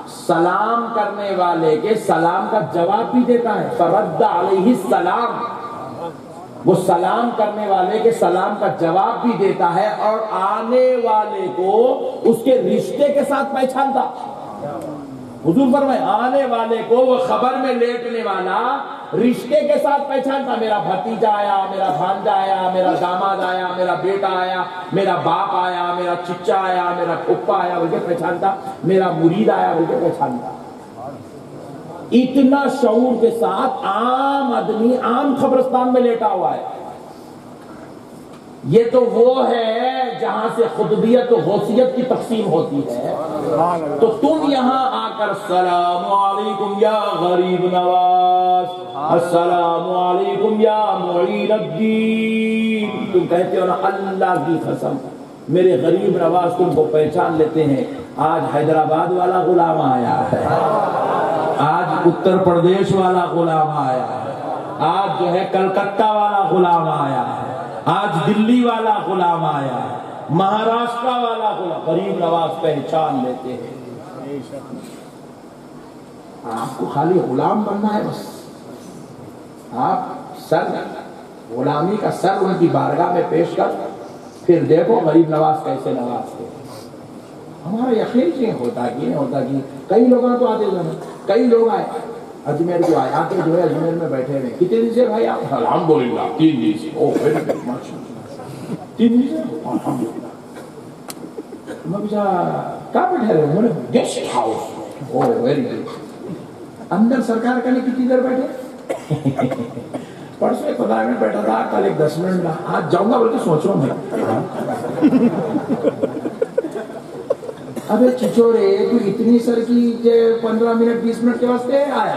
सलाम करने वाले के सलाम का जवाब भी देता है। फरद्द अलैहि सलाम, वो सलाम करने वाले के सलाम का जवाब भी देता है और आने वाले को उसके रिश्ते के साथ पहचानता। हुजूर फरमाए आने वाले को वो खबर में लेटने वाला रिश्ते के साथ पहचानता। मेरा भतीजा आया, मेरा भांजा आया, मेरा दामाद आया, मेरा बेटा आया, मेरा बाप आया, मेरा चिच्चा आया, मेरा फुप्पा आया बोल के पहचानता, मेरा मुरीद आया बोल के पहचानता। इतना शऊर के साथ आम आदमी आम कब्रिस्तान में लेटा हुआ है। ये तो वो है जहां से खुतबियत और गौसियत की तकसीम होती है। तो तुम यहां आकर अस्सलामु अलैकुम या गरीब नवाज, अस्सलामु अलैकुम या मुईनुद्दीन, तुम कहते हो ना, अल्लाह की कसम मेरे गरीब नवाज तुमको पहचान लेते हैं। आज हैदराबाद वाला गुलाम आया है, आज उत्तर प्रदेश वाला गुलाम आया है, आज जो है कलकत्ता वाला गुलाम आया है, आज दिल्ली वाला गुलाम आया है, महाराष्ट्र वाला गुलाम, गरीब नवाज पहचान लेते हैं। आपको खाली गुलाम बनना है बस। आप सर गुलामी का सर उनकी बारगाह में पेश कर, फिर देखो गरीब नवाज कैसे नवाजते। हमारा यकीन नहीं होता कि नहीं होता कि कई लोग तो आते थे, कई लोग आए अजमेर को आए, आके जो है अजमेर में बैठे हुए। कितने दिन से भाई आप? अल्हम्दुलिल्लाह 3 दिन से। ओ वेरी गुड, माशाअल्लाह 3 दिन से अल्हम्दुलिल्लाह। मैं पूछा कहाँ बैठे रहे? बोले गेस्ट हाउस। ओ वेरी गुड। अंदर सरकार का नहीं कितनी देर बैठे? परसों 15 मिनट बैठा था, कल एक 10 मिनट में, आज जाऊंगा बोल के सोच रहा हूँ। अबे चिचोरे, तू इतनी सर की 15 मिनट 20 मिनट के वास्ते आया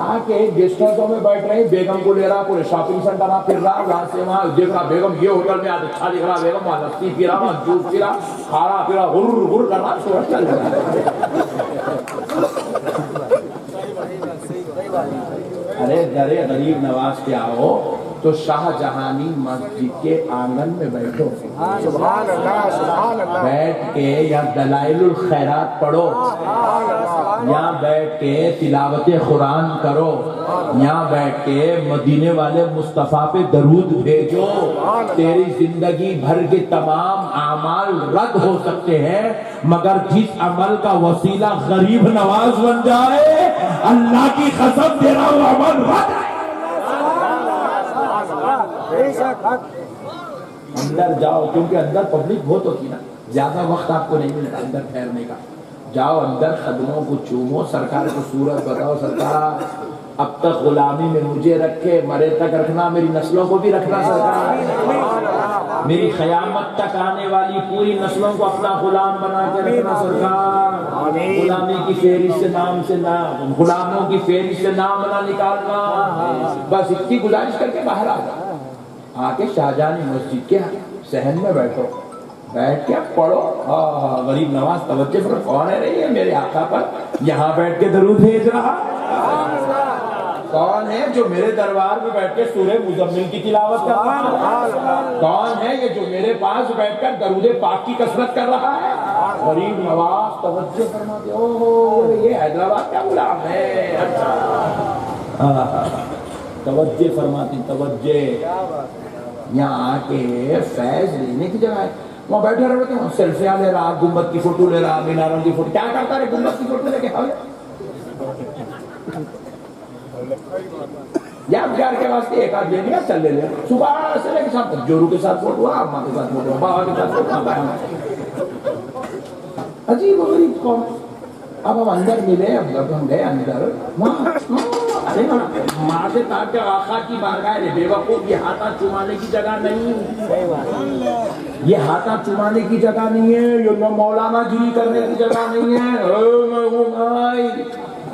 आके गेस्ट हाउस में बैठ रहे, बेगम को ले रहा, पूरे शॉपिंग सेंटर में फिर रहा, वहां से वहां देख रहा, बेगम ये होटल में आज अच्छा दिख रहा, बेगम वहां लस्सी पी रहा, वहां जूस पी रहा, खा रहा, फिर हुर हुर कर रहा, सुबह चल रहा। अरे दरे गरीब नवाज के आओ तो शाहजहानी मस्जिद के आंगन में बैठो, सुभान अल्लाह, सुभान अल्लाह, बैठ के या दलाइलुल खैरात पढ़ो, यहाँ बैठ के तिलावत कुरान करो, यहाँ बैठ के मदीने वाले मुस्तफा पे दरूद भेजो। तेरी जिंदगी भर के तमाम आमाल रद्द हो सकते हैं, मगर जिस अमल का वसीला गरीब नवाज बन जाए, अल्लाह की कसम तेरा वो अमल रद्द। अंदर जाओ, क्योंकि अंदर पब्लिक बहुत होती ना, ज्यादा वक्त आपको नहीं मिलता अंदर ठहरने का। जाओ अंदर, कदमों को चूमो, सरकार को सूरत बताओ, सरकार अब तक गुलामी में मुझे रखे, मरे तक रखना, मेरी नस्लों को भी रखना सरकार, मेरी क़यामत तक आने वाली पूरी नस्लों को अपना गुलाम बना के रखना सरकार। गुलामी की फेहरिस्त से नाम से ना, गुलामों की फेहरिस्त से नाम ना निकालना। बस इतनी गुजारिश करके बाहर आ जाओ, आके शाहजहानी मस्जिद के सहन में बैठो, बैठ के पढ़ो। हाँ, गरीब नवाज तवज्जो पर कौन है रही है मेरे आका पर, यहाँ बैठ के दरूद भेज रहा? कौन है जो मेरे दरबार में बैठ के सूरह मुज़म्मिल की तिलावत कर रहा है? कौन है ये जो मेरे पास बैठकर दरूद पाक की कसरत कर रहा है? गरीब नवाज तवज्जो फरमाते, ओह ये हैदराबाद का गुलाम है। अच्छा, तवज्जो फरमाती, तवज्जो। यहाँ आके फैज लेने की जगह है, वहाँ बैठे रहते हैं, सेल्फियां ले रहा, गुम्बद की फोटो ले रहा, मीनारों की फोटो, क्या करता है गुम्बद की फोटो लेके? या प्यार के वास्ते एक आध ले लिया, चल ले लिया, सुबह से लेके शाम तक जोरू के साथ फोटो, अम्मा के साथ फोटो, बाबा के साथ फोटो। अजीब गरीब कौन। अब हम अंदर मिले, अब हम गए अंदर, अरे माँ से ताके आका की बारगाह है, बेवकूफ, ये हाथा चुमाने की जगह नहीं, ये हाथा चुमाने की जगह नहीं है, ये न मौलाना गिरी करने की जगह नहीं है।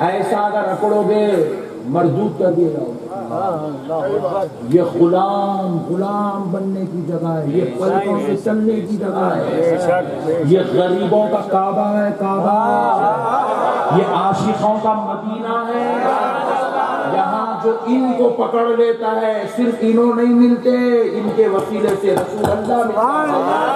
ऐसा अगर अकड़ोगे मरदूद कर दिए जाओ। ये गुलाम बनने की जगह है, ये पलकों से चलने की जगह है, ये गरीबों का काबा है, काबा, ये आशिकों का मदीना है। यहाँ जो इनको पकड़ लेता है, सिर्फ इन्हों नहीं मिलते, इनके वसीले से रसूल अल्लाह मिलता है।